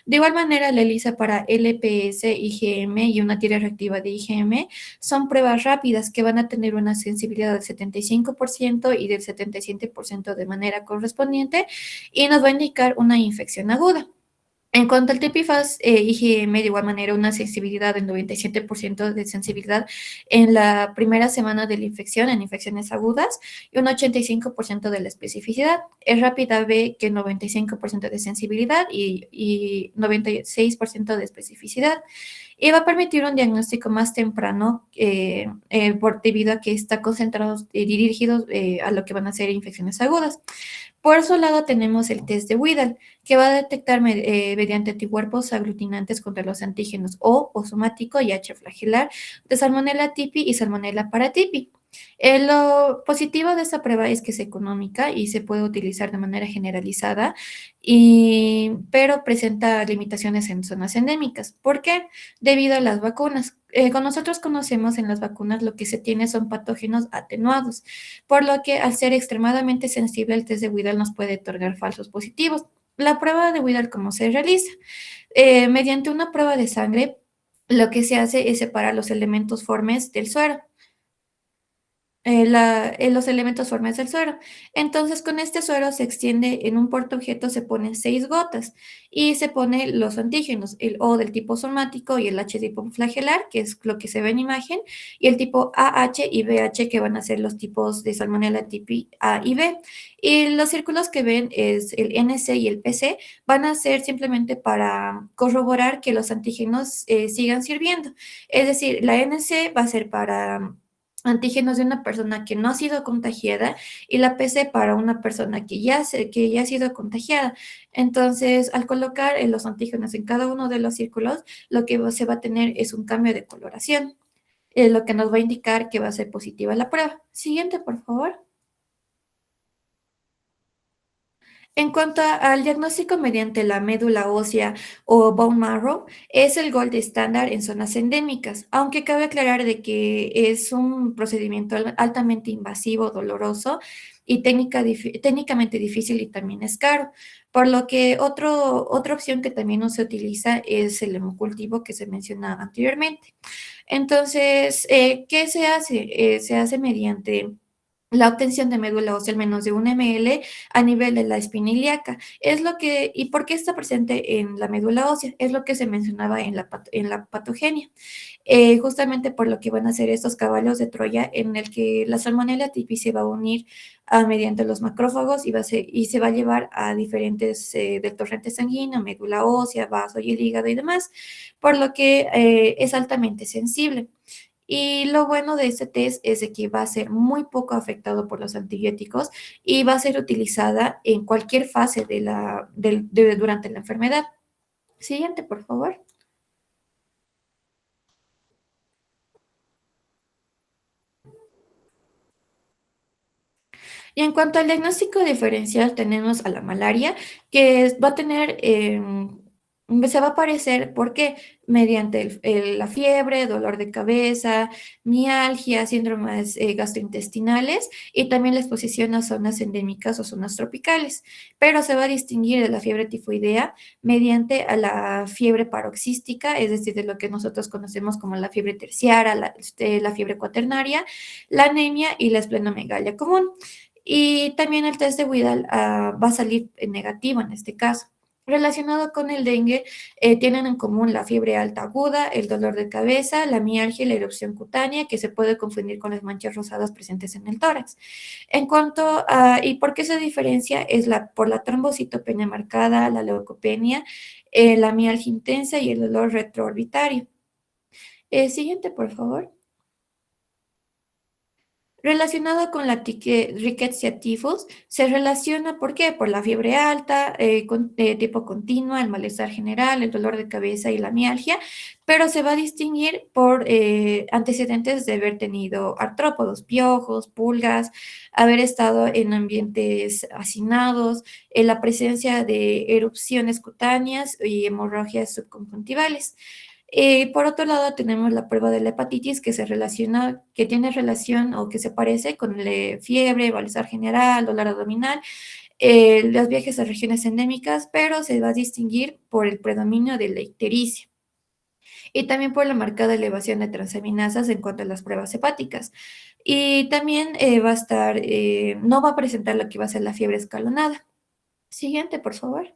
De igual manera, la ELISA para LPS, IgM y una tira reactiva de IgM son pruebas rápidas que van a tener una sensibilidad del 75% y del 77% de manera correspondiente y nos va a indicar una infección aguda. En cuanto al TPFAS, IgM de igual manera una sensibilidad del 97% de sensibilidad en la primera semana de la infección, en infecciones agudas, y un 85% de la especificidad. Es rápida B, que 95% de sensibilidad y 96% de especificidad. Y va a permitir un diagnóstico más temprano debido a que está concentrado y dirigido a lo que van a ser infecciones agudas. Por su lado tenemos el test de Widal, que va a detectar mediante anticuerpos aglutinantes contra los antígenos O somático y H flagelar de Salmonella tipi y Salmonella paratipi. Lo positivo de esta prueba es que es económica y se puede utilizar de manera generalizada, pero presenta limitaciones en zonas endémicas. ¿Por qué? Debido a las vacunas. Con nosotros conocemos en las vacunas lo que se tiene son patógenos atenuados, por lo que al ser extremadamente sensible el test de Widal nos puede otorgar falsos positivos. La prueba de Widal, ¿cómo se realiza? Mediante una prueba de sangre, lo que se hace es separar los elementos formes del suero. Los elementos formes del suero. Entonces, con este suero se extiende en un portaobjeto, se ponen 6 gotas y se pone los antígenos, el O del tipo somático y el H tipo flagelar, que es lo que se ve en imagen, y el tipo AH y BH, que van a ser los tipos de Salmonella tipi A y B. Y los círculos que ven es el NC y el PC, van a ser simplemente para corroborar que los antígenos sigan sirviendo. Es decir, la NC va a ser para antígenos de una persona que no ha sido contagiada y la PC para una persona que ya ha sido contagiada. Entonces, al colocar los antígenos en cada uno de los círculos, lo que se va a tener es un cambio de coloración, lo que nos va a indicar que va a ser positiva la prueba. Siguiente, por favor. En cuanto al diagnóstico mediante la médula ósea o bone marrow, es el gold estándar en zonas endémicas, aunque cabe aclarar de que es un procedimiento altamente invasivo, doloroso y técnicamente difícil y también es caro, por lo que otra opción que también no se utiliza es el hemocultivo que se menciona anteriormente. Entonces, ¿qué se hace? Se hace mediante la obtención de médula ósea al menos de 1 ml a nivel de la espina ilíaca. ¿Y por qué está presente en la médula ósea? Es lo que se mencionaba en la patogenia. Justamente por lo que van a ser estos caballos de Troya en el que la Salmonella tipi se va a unir mediante los macrófagos y se va a llevar a diferentes del torrente sanguíneo, médula ósea, vaso y el hígado y demás, por lo que es altamente sensible. Y lo bueno de este test es de que va a ser muy poco afectado por los antibióticos y va a ser utilizada en cualquier fase durante la enfermedad. Siguiente, por favor. Y en cuanto al diagnóstico diferencial, tenemos a la malaria, que va a tener, se va a aparecer, ¿por qué? Mediante la fiebre, dolor de cabeza, mialgia, síndromes gastrointestinales y también la exposición a zonas endémicas o zonas tropicales. Pero se va a distinguir de la fiebre tifoidea mediante a la fiebre paroxística, es decir, de lo que nosotros conocemos como la fiebre terciaria, la fiebre cuaternaria, la anemia y la esplenomegalia común. Y también el test de Widal va a salir negativo en este caso. Relacionado con el dengue, tienen en común la fiebre alta aguda, el dolor de cabeza, la mialgia y la erupción cutánea, que se puede confundir con las manchas rosadas presentes en el tórax. En cuanto a, ¿y por qué se diferencia? Es por la trombocitopenia marcada, la leucopenia, la mialgia intensa y el dolor retroorbitario. Siguiente, por favor. Relacionado con la Rickettsia tifus, se relaciona, ¿por qué? Por la fiebre alta, tipo continua, el malestar general, el dolor de cabeza y la mialgia, pero se va a distinguir por antecedentes de haber tenido artrópodos, piojos, pulgas, haber estado en ambientes hacinados, la presencia de erupciones cutáneas y hemorragias subconjuntivales. Por otro lado, tenemos la prueba de la hepatitis que tiene relación o que se parece con la fiebre, malestar general, dolor abdominal, los viajes a regiones endémicas, pero se va a distinguir por el predominio de la ictericia y también por la marcada elevación de transaminasas en cuanto a las pruebas hepáticas. Y también no va a presentar lo que va a ser la fiebre escalonada. Siguiente, por favor.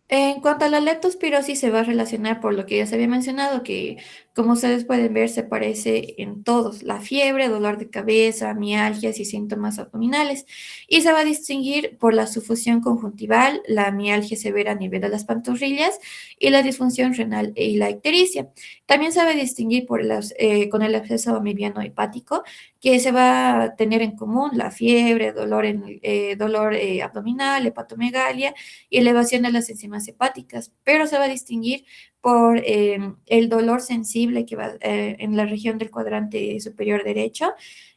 En cuanto a la leptospirosis, se va a relacionar por lo que ya se había mencionado, que como ustedes pueden ver, se parece en todos, la fiebre, dolor de cabeza, mialgias y síntomas abdominales, y se va a distinguir por la sufusión conjuntival, la mialgia severa a nivel de las pantorrillas y la disfunción renal y la ictericia. También se va a distinguir con el absceso amibiano hepático, que se va a tener en común la fiebre, dolor abdominal, hepatomegalia, y elevación de las enzimas hepáticas, pero se va a distinguir por el dolor sensible que va en la región del cuadrante superior derecho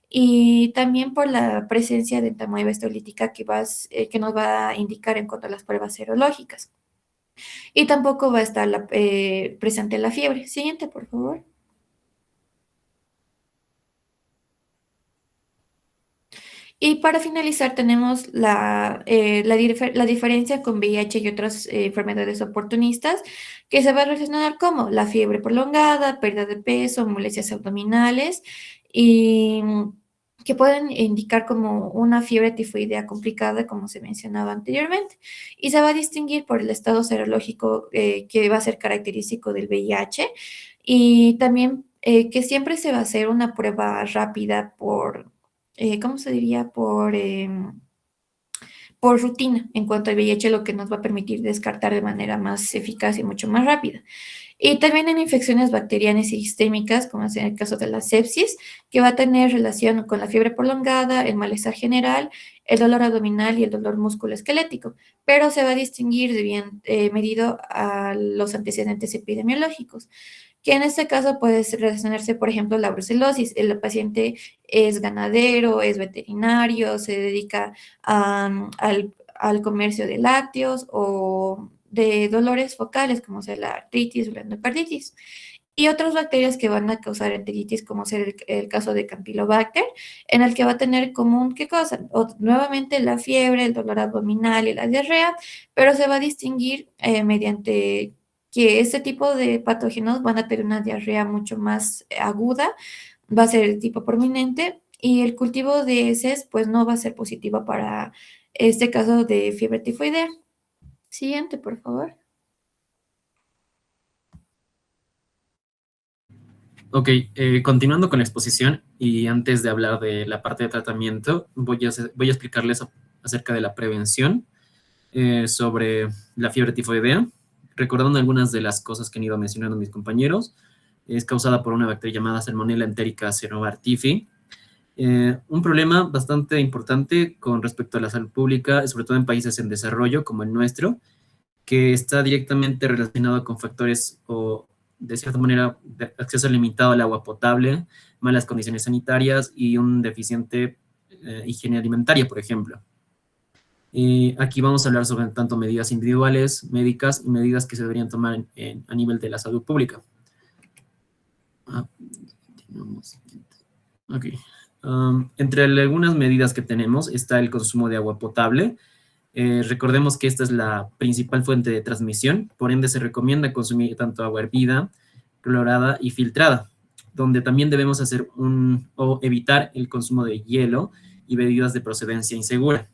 y también por la presencia de entamoeba histolítica que nos va a indicar en cuanto a las pruebas serológicas. Y tampoco va a estar presente la fiebre. Siguiente, por favor. Y para finalizar tenemos la diferencia con VIH y otras enfermedades oportunistas que se va a relacionar como la fiebre prolongada, pérdida de peso, molestias abdominales y que pueden indicar como una fiebre tifoidea complicada, como se mencionaba anteriormente. Y se va a distinguir por el estado serológico que va a ser característico del VIH y también que siempre se va a hacer una prueba rápida ¿cómo se diría? Por rutina en cuanto al VIH, lo que nos va a permitir descartar de manera más eficaz y mucho más rápida. Y también en infecciones bacterianas y sistémicas, como es en el caso de la sepsis, que va a tener relación con la fiebre prolongada, el malestar general, el dolor abdominal y el dolor musculoesquelético, pero se va a distinguir de bien medido a los antecedentes epidemiológicos, que en este caso puede relacionarse, por ejemplo, la brucelosis. El paciente es ganadero, es veterinario, se dedica al comercio de lácteos o de dolores focales, como ser la artritis o la endocarditis. Y otras bacterias que van a causar enteritis, como ser el caso de Campylobacter, en el que va a tener común, ¿qué cosa? Nuevamente la fiebre, el dolor abdominal y la diarrea, pero se va a distinguir mediante que este tipo de patógenos van a tener una diarrea mucho más aguda, va a ser el tipo prominente, y el cultivo de heces, pues no va a ser positivo para este caso de fiebre tifoidea. Siguiente, por favor. Ok, continuando con la exposición y antes de hablar de la parte de tratamiento, voy a explicarles acerca de la prevención sobre la fiebre tifoidea. Recordando algunas de las cosas que han ido mencionando mis compañeros, es causada por una bacteria llamada Salmonella enterica cerevisiae. Un problema bastante importante con respecto a la salud pública, sobre todo en países en desarrollo como el nuestro, que está directamente relacionado con factores o, de cierta manera, de acceso limitado al agua potable, malas condiciones sanitarias y un deficiente higiene alimentaria, por ejemplo. Aquí vamos a hablar sobre tanto medidas individuales, médicas y medidas que se deberían tomar a nivel de la salud pública. Ok. Entre algunas medidas que tenemos está el consumo de agua potable. Recordemos que esta es la principal fuente de transmisión, por ende se recomienda consumir tanto agua hervida, clorada y filtrada, donde también debemos hacer o evitar el consumo de hielo y bebidas de procedencia insegura,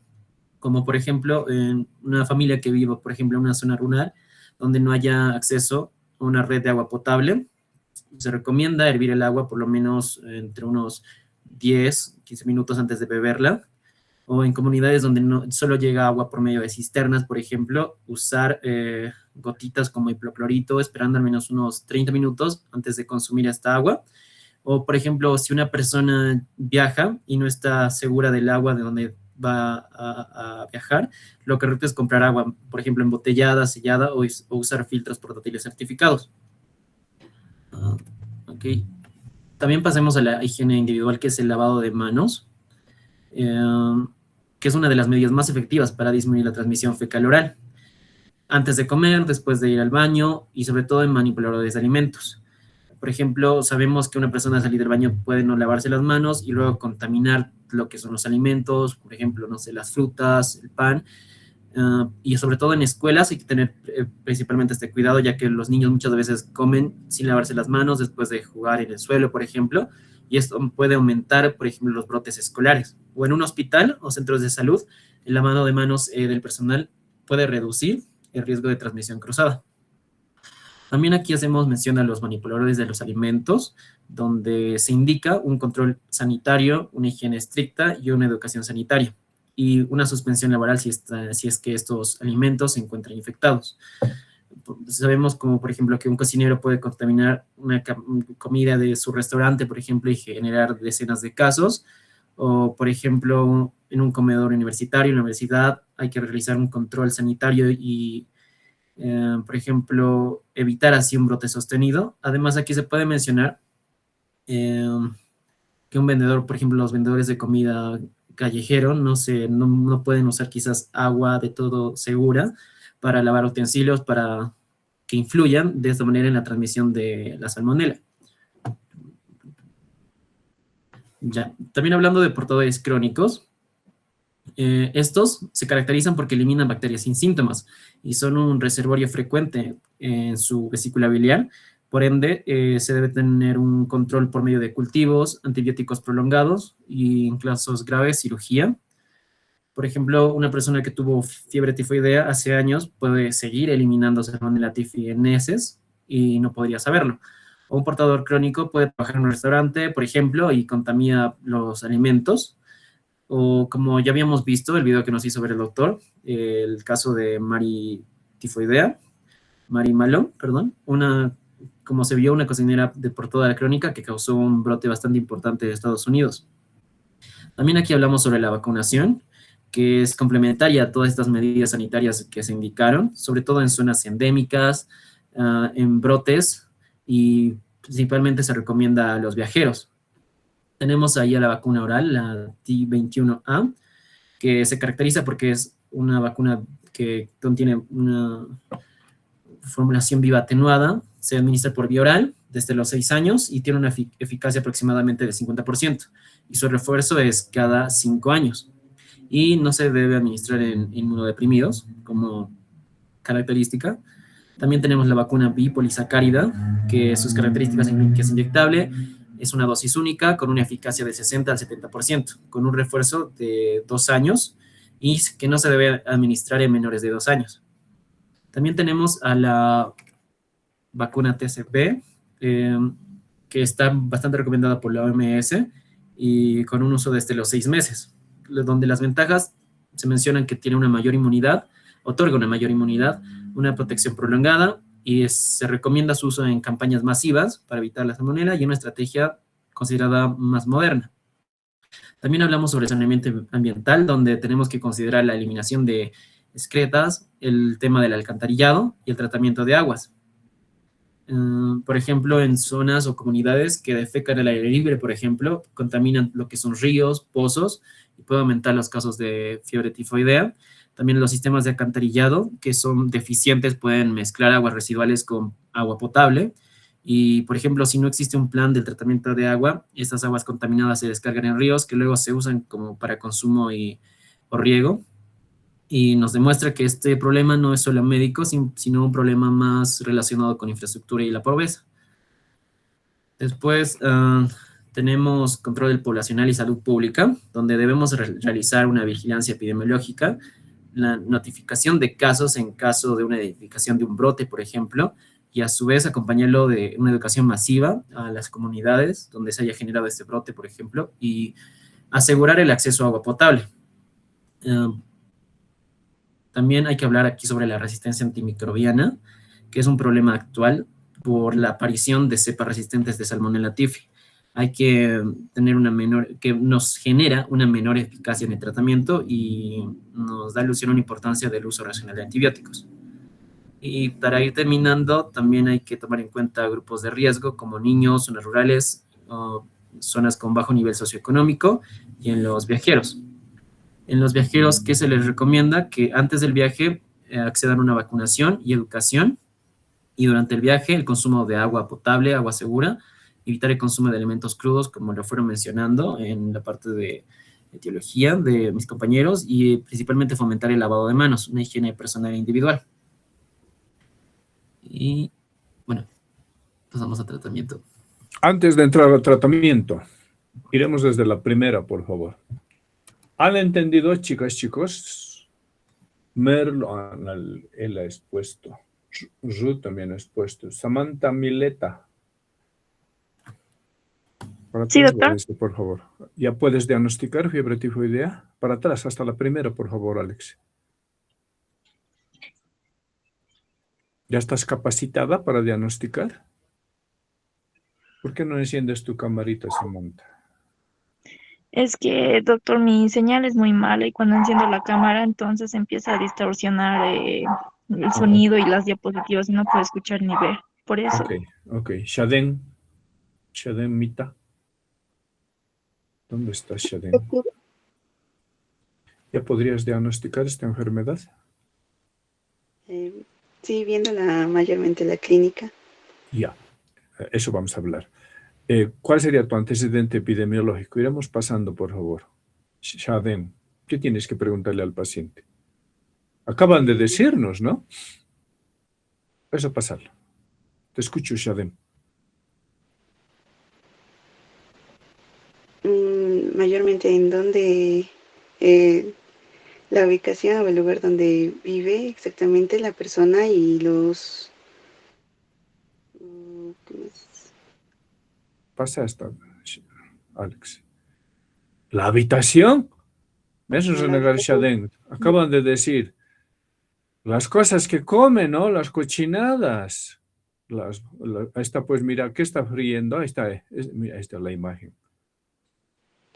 como por ejemplo en una familia que viva, por ejemplo, en una zona rural donde no haya acceso a una red de agua potable. Se recomienda hervir el agua por lo menos entre unos 10, 15 minutos antes de beberla, o en comunidades donde no, solo llega agua por medio de cisternas, por ejemplo, usar gotitas como hipoclorito, esperando al menos unos 30 minutos antes de consumir esta agua. O, por ejemplo, si una persona viaja y no está segura del agua de donde va a viajar, lo correcto es comprar agua, por ejemplo, embotellada, sellada, o usar filtros portátiles certificados. Ok. También pasemos a la higiene individual, que es el lavado de manos, que es una de las medidas más efectivas para disminuir la transmisión fecal-oral. Antes de comer, después de ir al baño y sobre todo en manipuladores de alimentos. Por ejemplo, sabemos que una persona al salir del baño puede no lavarse las manos y luego contaminar lo que son los alimentos, por ejemplo, no sé, las frutas, el pan, y sobre todo en escuelas hay que tener principalmente este cuidado, ya que los niños muchas veces comen sin lavarse las manos después de jugar en el suelo, por ejemplo, y esto puede aumentar, por ejemplo, los brotes escolares. O en un hospital o centros de salud, el lavado de manos del personal puede reducir el riesgo de transmisión cruzada. También aquí hacemos mención a los manipuladores de los alimentos, donde se indica un control sanitario, una higiene estricta y una educación sanitaria, y una suspensión laboral si es que estos alimentos se encuentran infectados. Sabemos como, por ejemplo, que un cocinero puede contaminar una comida de su restaurante, por ejemplo, y generar decenas de casos. O, por ejemplo, en un comedor universitario, en la universidad, hay que realizar un control sanitario y por ejemplo, evitar así un brote sostenido. Además, aquí se puede mencionar que un vendedor, por ejemplo, los vendedores de comida callejero, no pueden usar quizás agua de todo segura para lavar utensilios, para que influyan de esta manera en la transmisión de la salmonela. Ya, también hablando de portadores crónicos, estos se caracterizan porque eliminan bacterias sin síntomas y son un reservorio frecuente en su vesícula biliar. Por ende, se debe tener un control por medio de cultivos, antibióticos prolongados y en casos graves, cirugía. Por ejemplo, una persona que tuvo fiebre tifoidea hace años puede seguir eliminando Salmonella typhi en heces y no podría saberlo. O un portador crónico puede trabajar en un restaurante, por ejemplo, y contamina los alimentos. O como ya habíamos visto, el video que nos hizo ver el doctor, el caso de Mary Malone, una como se vio, una cocinera por toda la crónica que causó un brote bastante importante de Estados Unidos. También aquí hablamos sobre la vacunación, que es complementaria a todas estas medidas sanitarias que se indicaron, sobre todo en zonas endémicas, en brotes, y principalmente se recomienda a los viajeros. Tenemos ahí a la vacuna oral, la T21A, que se caracteriza porque es una vacuna que contiene una formulación viva atenuada, se administra por vía oral desde los 6 años y tiene una eficacia aproximadamente del 50%, y su refuerzo es cada 5 años. Y no se debe administrar en inmunodeprimidos como característica. También tenemos la vacuna bipolisacárida, que sus características incluyen que es inyectable, es una dosis única con una eficacia de 60 al 70%, con un refuerzo de 2 años y que no se debe administrar en menores de 2 años. También tenemos a la vacuna TCP, que está bastante recomendada por la OMS y con un uso desde los 6 meses, donde las ventajas se mencionan que tiene una mayor inmunidad, otorga una mayor inmunidad, una protección prolongada, y se recomienda su uso en campañas masivas para evitar la salmonela y una estrategia considerada más moderna. También hablamos sobre saneamiento ambiental, donde tenemos que considerar la eliminación de excretas, el tema del alcantarillado y el tratamiento de aguas. Por ejemplo, en zonas o comunidades que defecan al aire libre, por ejemplo, contaminan lo que son ríos, pozos, y puede aumentar los casos de fiebre tifoidea. También los sistemas de alcantarillado, que son deficientes, pueden mezclar aguas residuales con agua potable. Y, por ejemplo, si no existe un plan del tratamiento de agua, estas aguas contaminadas se descargan en ríos que luego se usan como para consumo o riego. Y nos demuestra que este problema no es solo médico, sino un problema más relacionado con infraestructura y la pobreza. Después tenemos control poblacional y salud pública, donde debemos realizar una vigilancia epidemiológica, la notificación de casos en caso de una identificación de un brote, por ejemplo, y a su vez acompañarlo de una educación masiva a las comunidades donde se haya generado este brote, por ejemplo, y asegurar el acceso a agua potable. También hay que hablar aquí sobre la resistencia antimicrobiana, que es un problema actual por la aparición de cepas resistentes de Salmonella typhi. Hay que tener que nos genera una menor eficacia en el tratamiento y nos da alusión a una importancia del uso racional de antibióticos. Y para ir terminando, también hay que tomar en cuenta grupos de riesgo como niños, zonas rurales, zonas con bajo nivel socioeconómico y en los viajeros. En los viajeros, ¿qué se les recomienda? Que antes del viaje accedan a una vacunación y educación, y durante el viaje el consumo de agua potable, agua segura, evitar el consumo de alimentos crudos, como lo fueron mencionando en la parte de etiología de mis compañeros, y principalmente fomentar el lavado de manos, una higiene personal e individual. Y, bueno, pasamos a tratamiento. Antes de entrar al tratamiento, iremos desde la primera, por favor. ¿Han entendido, chicas, chicos? Él ha expuesto. Ruth también ha expuesto. Samantha Mileta. Para Sí, atrás, doctor. Alex, por favor. ¿Ya puedes diagnosticar fiebre tifoidea? Para atrás, hasta la primera, por favor, Alex. ¿Ya estás capacitada para diagnosticar? ¿Por qué no enciendes tu camarita, Samantha? Es que, doctor, mi señal es muy mala y cuando enciendo la cámara, entonces empieza a distorsionar el sonido y las diapositivas y no puedo escuchar ni ver. Por eso. Ok. Shaden Mita. ¿Dónde está Shaden? ¿Ya podrías diagnosticar esta enfermedad? Sí, viéndola mayormente la clínica. Ya, eso vamos a hablar. ¿Cuál sería tu antecedente epidemiológico? Iremos pasando, por favor. Shaden, ¿qué tienes que preguntarle al paciente? Acaban de decirnos, ¿no? Eso pasarlo. Te escucho, Shaden. Mayormente en donde la ubicación o el lugar donde vive exactamente la persona y los... Pasa esta, Alex. ¿La habitación? Eso es negar Shaden. Acaban de decir las cosas que comen, ¿no? Las cochinadas. Ahí está, pues mira, ¿qué está friendo? Ahí está, mira, ahí está la imagen.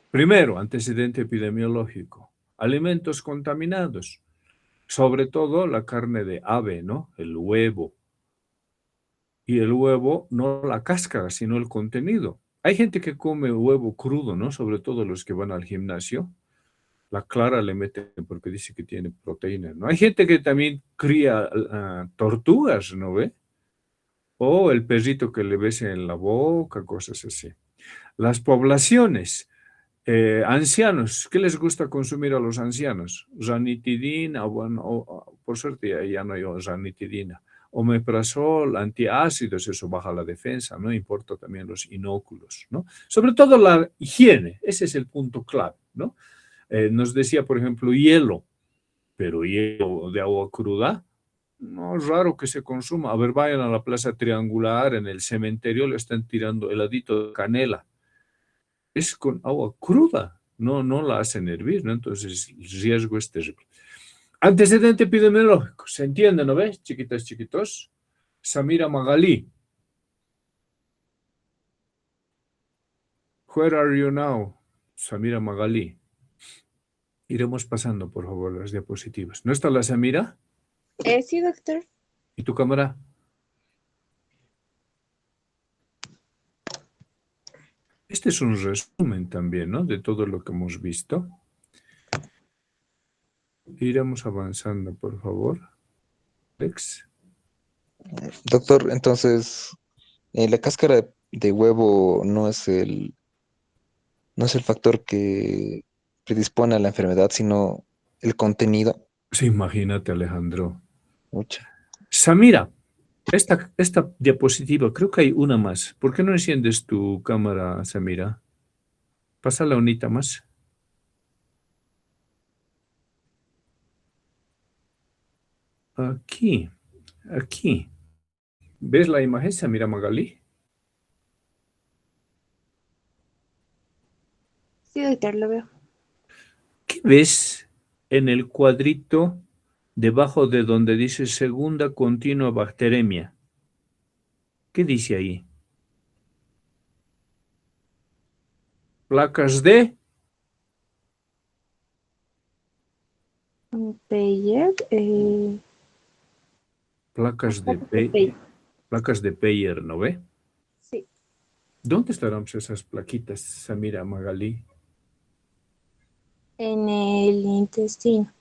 Primero, antecedente epidemiológico. Alimentos contaminados. Sobre todo la carne de ave, ¿no? El huevo. Y el huevo, no la cáscara, sino el contenido. Hay gente que come huevo crudo, ¿no? Sobre todo los que van al gimnasio. La clara le meten porque dice que tiene proteína, ¿no? Hay gente que también cría tortugas, ¿no ve? O el perrito que le besa en la boca, cosas así. Las poblaciones, ancianos, ¿qué les gusta consumir a los ancianos? Ranitidina, bueno, por suerte ya no hay ranitidina. Omeprazol, antiácidos, eso baja la defensa, ¿no? Importa también los inóculos, ¿no? Sobre todo la higiene, ese es el punto clave, ¿no? Nos decía, por ejemplo, hielo, pero hielo de agua cruda, no es raro que se consuma. A ver, vayan a la Plaza Triangular, en el cementerio le están tirando heladito de canela. Es con agua cruda, no la hacen hervir, ¿no? Entonces el riesgo es terrible. Antecedente epidemiológico, ¿se entiende, no ves? Chiquitas, chiquitos. Samira Magali. Where are you now? Samira Magali. Iremos pasando, por favor, las diapositivas. ¿No está la Samira? Sí, doctor. ¿Y tu cámara? Este es un resumen también, ¿no? De todo lo que hemos visto. Iremos avanzando, por favor. Alex. Doctor, entonces, la cáscara de huevo no es el factor que predispone a la enfermedad, sino el contenido. Sí, imagínate, Alejandro. Mucha. Samira, esta diapositiva, creo que hay una más. ¿Por qué no enciendes tu cámara, Samira? Pásala unita más. Aquí. ¿Ves la imagen, Samira Magali? Sí, doctor, lo veo. ¿Qué ves en el cuadrito debajo de donde dice segunda continua bacteremia? ¿Qué dice ahí? Placas de Peyer. placas de Peyer, ¿no ve? Sí. ¿Dónde estarán esas plaquitas, Samira Magali? En el intestino.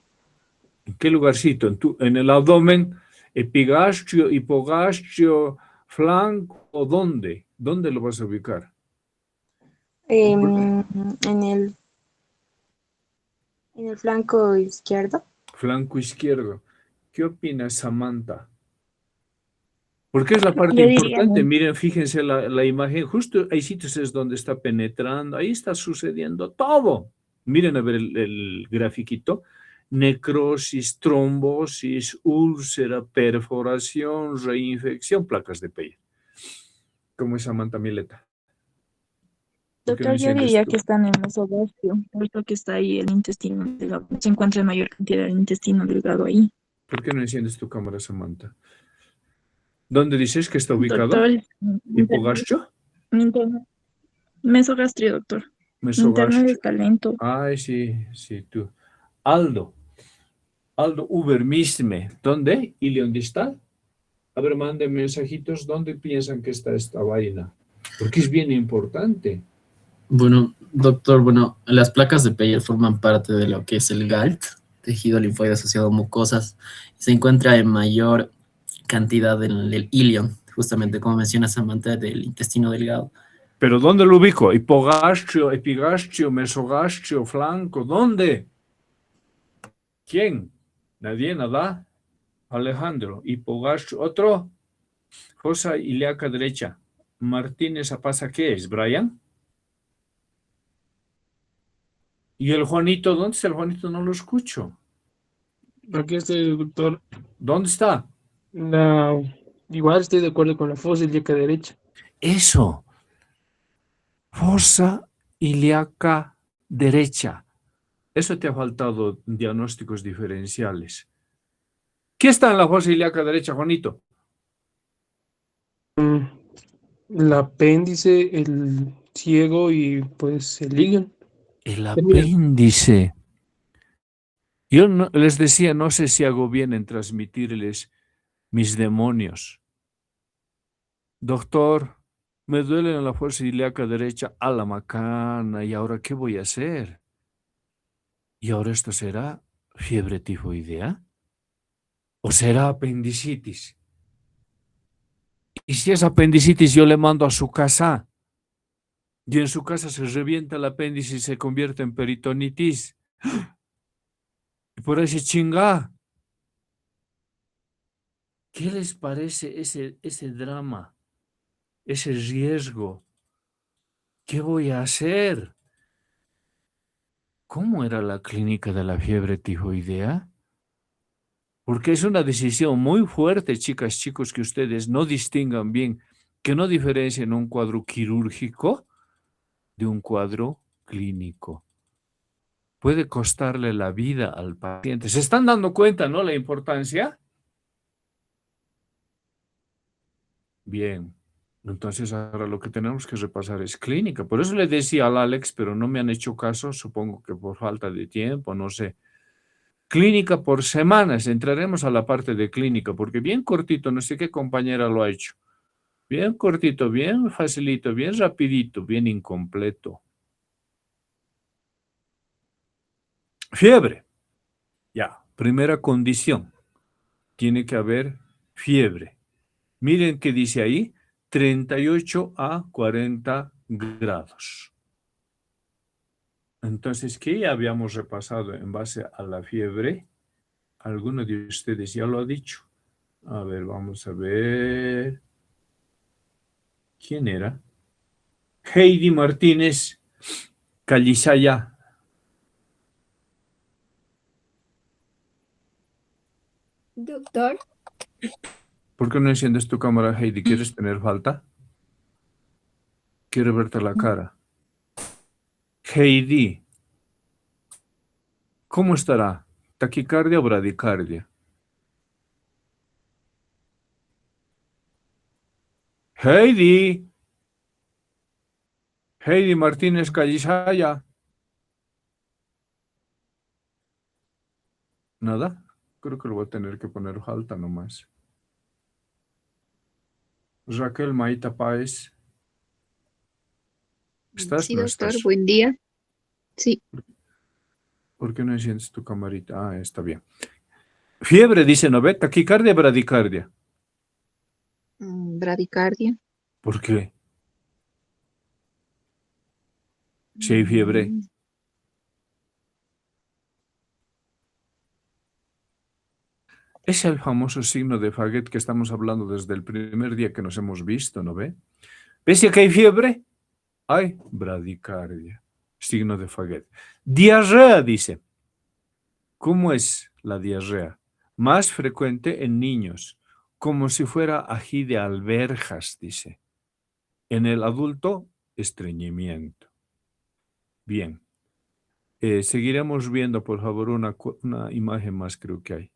¿En qué lugarcito? ¿En el abdomen? ¿Epigastrio, hipogastrio, flanco? ¿O dónde? ¿Dónde lo vas a ubicar? En el flanco izquierdo. Flanco izquierdo. ¿Qué opinas, Samantha? Porque es la parte Yo diría importante. no. Miren, fíjense la imagen. Justo hay sitios es donde está penetrando. Ahí está sucediendo todo. Miren a ver el grafiquito. Necrosis, trombosis, úlcera, perforación, reinfección, placas de Peyer. ¿Cómo es, Samantha Mileta? ¿Por qué no Doctor, yo enciendes diría tú? que están en el mesogastrio, puesto que está ahí el intestino delgado. Se encuentra en mayor cantidad el intestino delgado ahí. ¿Por qué no enciendes tu cámara, Samantha? ¿Dónde dices que está ubicado? Doctor, ¿Hipogastrio? mesogastrio, doctor. Internet Mesogastrio. está lento. Ay, sí, tú. Aldo Ubermisme. ¿Dónde? ¿Ilion distal? A ver, manden mensajitos. ¿Dónde piensan que está esta vaina? Porque es bien importante. Bueno, doctor, las placas de Peyer forman parte de lo que es el GALT, tejido linfoide asociado a mucosas. Se encuentra en mayor cantidad en el ilion, justamente como menciona Samantha, del intestino delgado. ¿Pero dónde lo ubico? ¿Hipogastrio, epigastrio, mesogastrio, flanco? ¿Dónde? ¿Quién? Nadie, nada. Alejandro, hipogastrio. ¿Otro? Fosa ilíaca derecha. Martínez Apasa, ¿qué es? ¿Brian? ¿Y el Juanito? ¿Dónde está el Juanito? No lo escucho. Aquí estoy, doctor. ¿Dónde está? Igual estoy de acuerdo con la fosa ilíaca derecha. Eso. Fosa ilíaca derecha. Eso te ha faltado diagnósticos diferenciales. ¿Qué está en la fosa ilíaca derecha, Juanito? el apéndice, el ciego y pues el hígado. El Mira, apéndice. Yo les decía, no sé si hago bien en transmitirles mis demonios. Doctor, me duele en la fuerza ilíaca derecha a la macana. ¿Y ahora qué voy a hacer? ¿Y ahora esto será fiebre tifoidea? ¿O será apendicitis? Y si es apendicitis, yo le mando a su casa. Y en su casa se revienta el apéndice y se convierte en peritonitis. Y por ese chinga. ¿Qué les parece ese drama? Ese riesgo. ¿Qué voy a hacer? ¿Cómo era la clínica de la fiebre tifoidea? Porque es una decisión muy fuerte, chicas, chicos, que ustedes no distingan bien, que no diferencien un cuadro quirúrgico de un cuadro clínico. Puede costarle la vida al paciente. ¿Se están dando cuenta, no, la importancia? Bien. Entonces ahora lo que tenemos que repasar es clínica. Por eso le decía al Alex, pero no me han hecho caso, supongo que por falta de tiempo, no sé. Clínica por semanas, entraremos a la parte de clínica, porque bien cortito, no sé qué compañera lo ha hecho. Bien cortito, bien facilito, bien rapidito, bien incompleto. Fiebre. Ya, primera condición. Tiene que haber fiebre. Miren qué dice ahí, 38 a 40 grados. Entonces, ¿qué ya habíamos repasado en base a la fiebre? Alguno de ustedes ya lo ha dicho. A ver, vamos a ver. ¿Quién era? Heidi Martínez Calizaya. Doctor, ¿Por qué no enciendes tu cámara, Heidi? ¿Quieres tener falta? Quiero verte la cara. Heidi, ¿cómo estará? ¿Taquicardia o bradicardia? Heidi. Heidi Martínez Calizaya. ¿Nada? Creo que lo voy a tener que poner falta nomás. Raquel Maita Páez. ¿Estás? sí, No doctor, estás. buen día. Sí, ¿Por qué no enciendes tu camarita? Ah, está bien. Fiebre, dice, ¿no ve? Taquicardia, bradicardia. bradicardia. ¿Por qué? Si hay fiebre. Mm, Es el famoso signo de Faguet que estamos hablando desde el primer día que nos hemos visto, ¿no ve? ¿Ves que hay fiebre? Hay bradicardia. Signo de Faguet. Diarrea, dice. ¿Cómo es la diarrea? Más frecuente en niños, como si fuera ají de alberjas, dice. En el adulto, estreñimiento. Bien. Seguiremos viendo, por favor, una imagen más, creo que hay.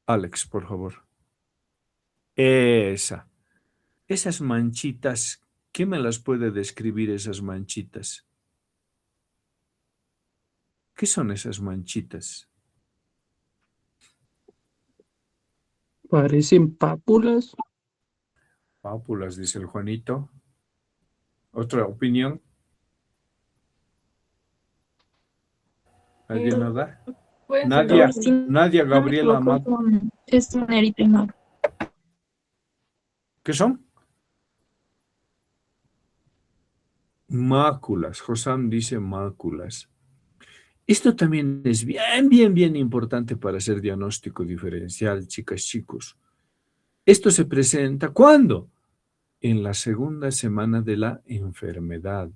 Alex, por favor. Esas manchitas, ¿quién me las puede describir, esas manchitas? ¿Qué son esas manchitas? parecen pápulas. Pápulas, dice el Juanito. ¿Otra opinión? ¿Nadie nada? Pueden ser Nadia, dos. Sí, Nadia no me Gabriela equivoco, es un eritema. ¿Qué son? Máculas. Josam dice máculas. Esto también es bien importante para hacer diagnóstico diferencial, chicas, chicos. Esto se presenta, ¿cuándo? En la segunda semana de la enfermedad.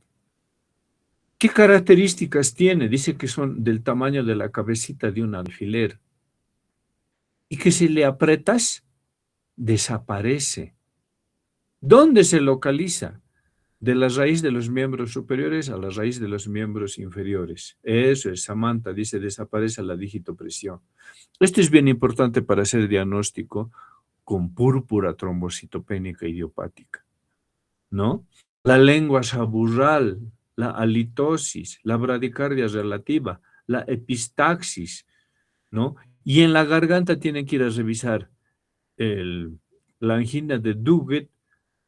¿Qué características tiene? Dice que son del tamaño de la cabecita de un alfiler. Y que si le aprietas, desaparece. ¿Dónde se localiza? De la raíz de los miembros superiores a la raíz de los miembros inferiores. Eso es, Samantha dice, desaparece la digitopresión. Esto es bien importante para hacer diagnóstico con púrpura trombocitopénica idiopática, ¿no? La lengua saburral, la halitosis, la bradicardia relativa, la epistaxis, ¿no? Y en la garganta tienen que ir a revisar la angina de Duguet,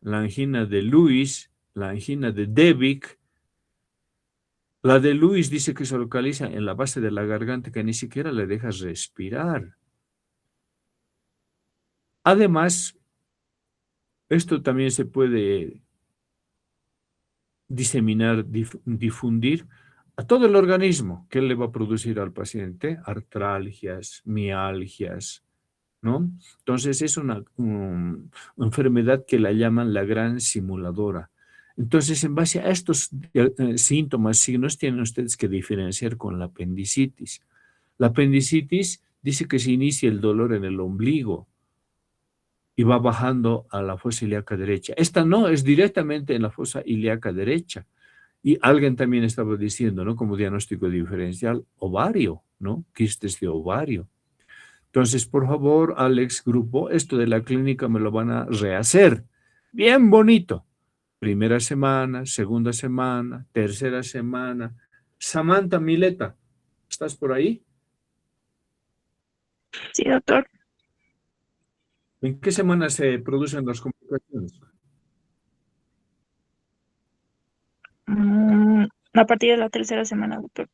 la angina de Lewis, la angina de Devic. La de Lewis dice que se localiza en la base de la garganta, que ni siquiera le deja respirar. Además, esto también se puede diseminar, difundir a todo el organismo. ¿Qué le va a producir al paciente? Artralgias, mialgias, ¿no? Entonces es una enfermedad que la llaman la gran simuladora. Entonces, en base a estos síntomas, signos, tienen ustedes que diferenciar con la apendicitis. La apendicitis dice que se inicia el dolor en el ombligo y va bajando a la fosa ilíaca derecha. Esta no, es directamente en la fosa ilíaca derecha. Y alguien también estaba diciendo, ¿no? Como diagnóstico diferencial, ovario, ¿no? Quistes de ovario. Entonces, por favor, Alex, grupo, esto de la clínica me lo van a rehacer. Bien bonito. Primera semana, segunda semana, tercera semana. Samantha Mileta, ¿estás por ahí? Sí, doctor. ¿En qué semana se producen las complicaciones? A partir de la tercera semana, doctor.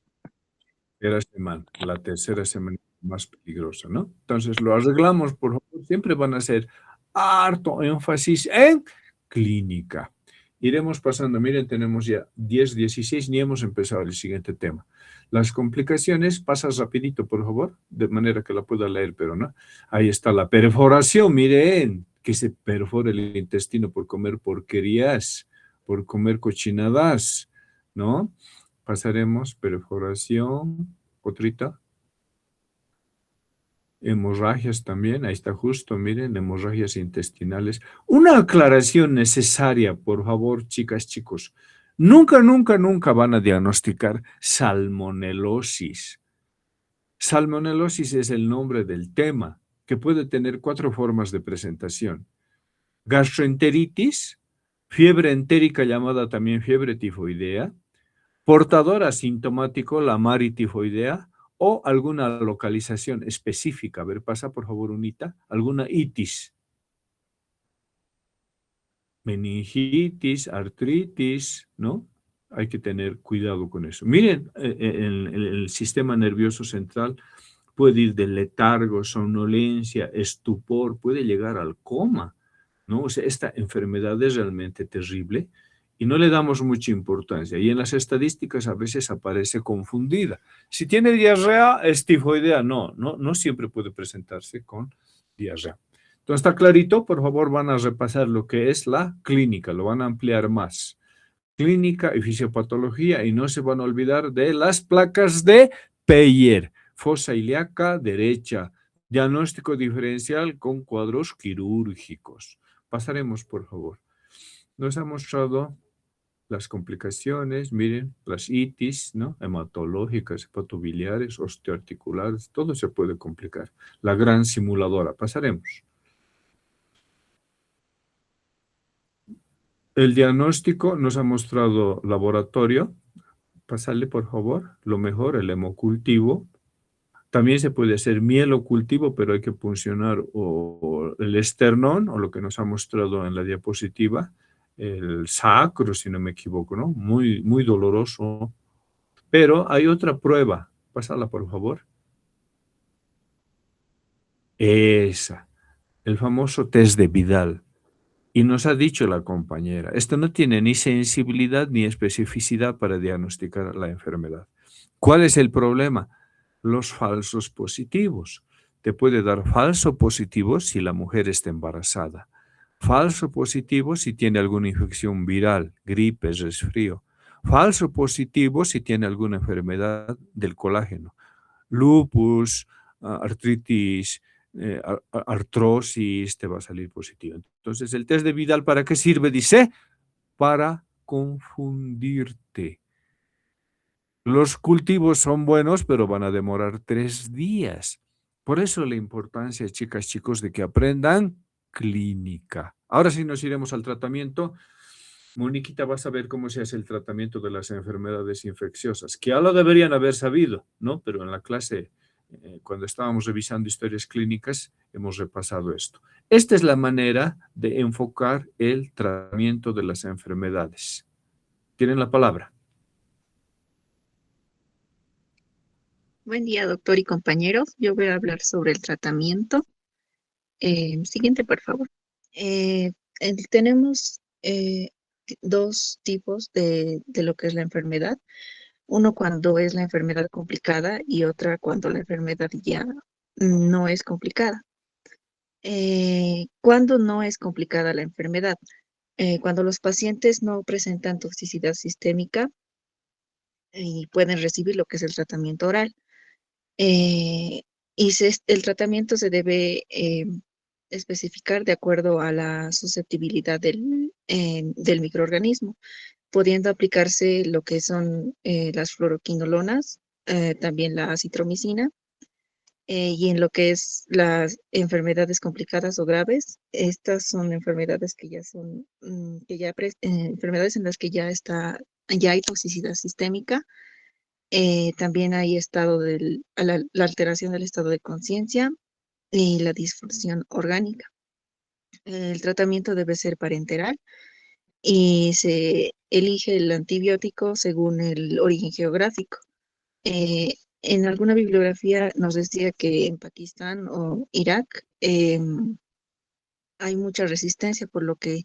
La tercera semana más peligrosa, ¿no? Entonces lo arreglamos, por favor, siempre van a hacer harto énfasis en clínica. Iremos pasando, miren, tenemos ya 10, 16, ni hemos empezado el siguiente tema. Las complicaciones, pasas rapidito, por favor, de manera que la pueda leer, pero no. Ahí está la perforación, miren, que se perfora el intestino por comer porquerías, por comer cochinadas, ¿no? Pasaremos perforación, otrita. Hemorragias también, ahí está justo, miren, hemorragias intestinales. Una aclaración necesaria, por favor, chicas, chicos. Nunca, nunca, nunca van a diagnosticar salmonelosis. Salmonelosis es el nombre del tema, que puede tener 4 formas de presentación. Gastroenteritis, fiebre entérica llamada también fiebre tifoidea, portador asintomático, la maritifoidea, o alguna localización específica. A ver, pasa por favor, Unita. Alguna itis. Meningitis, artritis, ¿no? Hay que tener cuidado con eso. Miren, el sistema nervioso central puede ir de letargo, somnolencia, estupor, puede llegar al coma, ¿no? O sea, esta enfermedad es realmente terrible y no le damos mucha importancia. Y en las estadísticas a veces aparece confundida. Si tiene diarrea, es tifoidea. No siempre puede presentarse con diarrea. Entonces, ¿está clarito? Por favor, van a repasar lo que es la clínica, lo van a ampliar más. Clínica y fisiopatología, y no se van a olvidar de las placas de Peyer, fosa ilíaca derecha, diagnóstico diferencial con cuadros quirúrgicos. Pasaremos, por favor. Nos ha mostrado las complicaciones, miren, las itis, ¿no? Hematológicas, hepatobiliares, osteoarticulares, todo se puede complicar. La gran simuladora, pasaremos. El diagnóstico nos ha mostrado laboratorio. Pasarle, por favor, lo mejor, el hemocultivo. También se puede hacer mielocultivo, pero hay que puncionar o el esternón, o lo que nos ha mostrado en la diapositiva, el sacro, si no me equivoco, ¿no? Muy, muy doloroso. Pero hay otra prueba. Pásala, por favor. Esa. El famoso test de Vidal. Y nos ha dicho la compañera, esto no tiene ni sensibilidad ni especificidad para diagnosticar la enfermedad. ¿Cuál es el problema? Los falsos positivos. Te puede dar falso positivo si la mujer está embarazada. Falso positivo si tiene alguna infección viral, gripe, resfrío. Falso positivo si tiene alguna enfermedad del colágeno. Lupus, artritis, artrosis, te va a salir positivo. Entonces, ¿el test de Vidal para qué sirve? Dice, para confundirte. Los cultivos son buenos, pero van a demorar 3 días. Por eso la importancia, chicas, chicos, de que aprendan clínica. Ahora sí nos iremos al tratamiento. Moniquita, vas a ver cómo se hace el tratamiento de las enfermedades infecciosas, que ya lo deberían haber sabido, ¿no? Pero en la clase, cuando estábamos revisando historias clínicas, hemos repasado esto. Esta es la manera de enfocar el tratamiento de las enfermedades. ¿Tienen la palabra? Buen día, doctor y compañeros. Yo voy a hablar sobre el tratamiento. Siguiente, por favor. Tenemos dos tipos de lo que es la enfermedad. Uno cuando es la enfermedad complicada y otra cuando la enfermedad ya no es complicada. ¿Cuándo no es complicada la enfermedad? Cuando los pacientes no presentan toxicidad sistémica y pueden recibir lo que es el tratamiento oral. El tratamiento se debe especificar de acuerdo a la susceptibilidad del microorganismo, pudiendo aplicarse lo que son las fluoroquinolonas, también la acitromicina, y en lo que es las enfermedades complicadas o graves, estas son enfermedades que ya son, enfermedades en las que ya hay toxicidad sistémica. También hay la alteración del estado de conciencia y la disfunción orgánica. El tratamiento debe ser parenteral y se elige el antibiótico según el origen geográfico. En alguna bibliografía nos decía que en Pakistán o Irak hay mucha resistencia, por lo que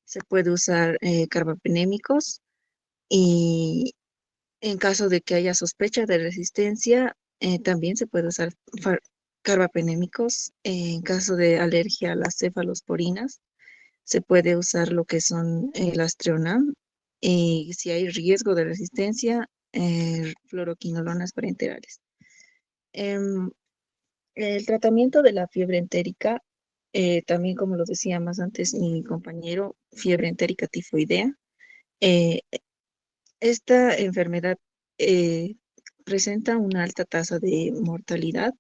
se puede usar carbapenémicos, y en caso de que haya sospecha de resistencia, también se puede usar carbapenémicos. En caso de alergia a las cefalosporinas, se puede usar lo que son las Treonam. Y si hay riesgo de resistencia, fluoroquinolonas parenterales. El tratamiento de la fiebre entérica, también como lo decía más antes mi compañero, fiebre entérica tifoidea. Esta enfermedad presenta una alta tasa de mortalidad.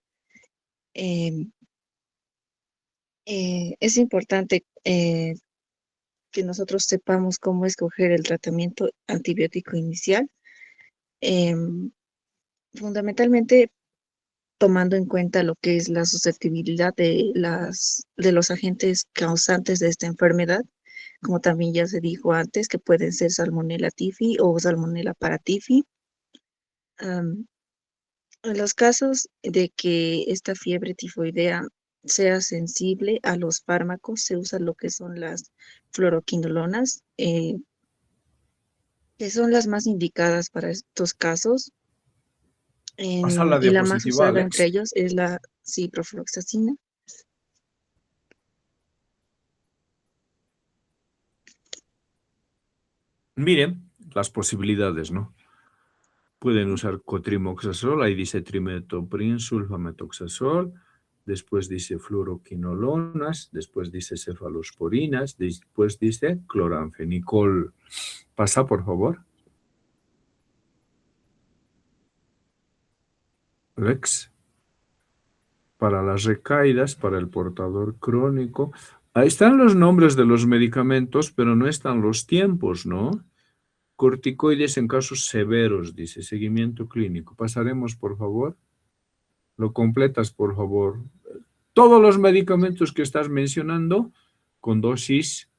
Es importante que nosotros sepamos cómo escoger el tratamiento antibiótico inicial, fundamentalmente tomando en cuenta lo que es la susceptibilidad de los agentes causantes de esta enfermedad, como también ya se dijo antes, que pueden ser Salmonella typhi o Salmonella paratyphi. En los casos de que esta fiebre tifoidea sea sensible a los fármacos, se usa lo que son las fluoroquinolonas, que son las más indicadas para estos casos. Pasa la Y la más diapositiva, usada Alex. entre ellos es la ciprofloxacina. Miren las posibilidades, ¿no? Pueden usar cotrimoxazol, ahí dice trimethoprim, sulfametoxazol, después dice fluoroquinolonas, después dice cefalosporinas, después dice cloranfenicol. Pasa, por favor. Alex. Para las recaídas, para el portador crónico. Ahí están los nombres de los medicamentos, pero no están los tiempos, ¿no? Corticoides en casos severos, dice, seguimiento clínico. Pasaremos, por favor. Lo completas, por favor. Todos los medicamentos que estás mencionando, con dosis,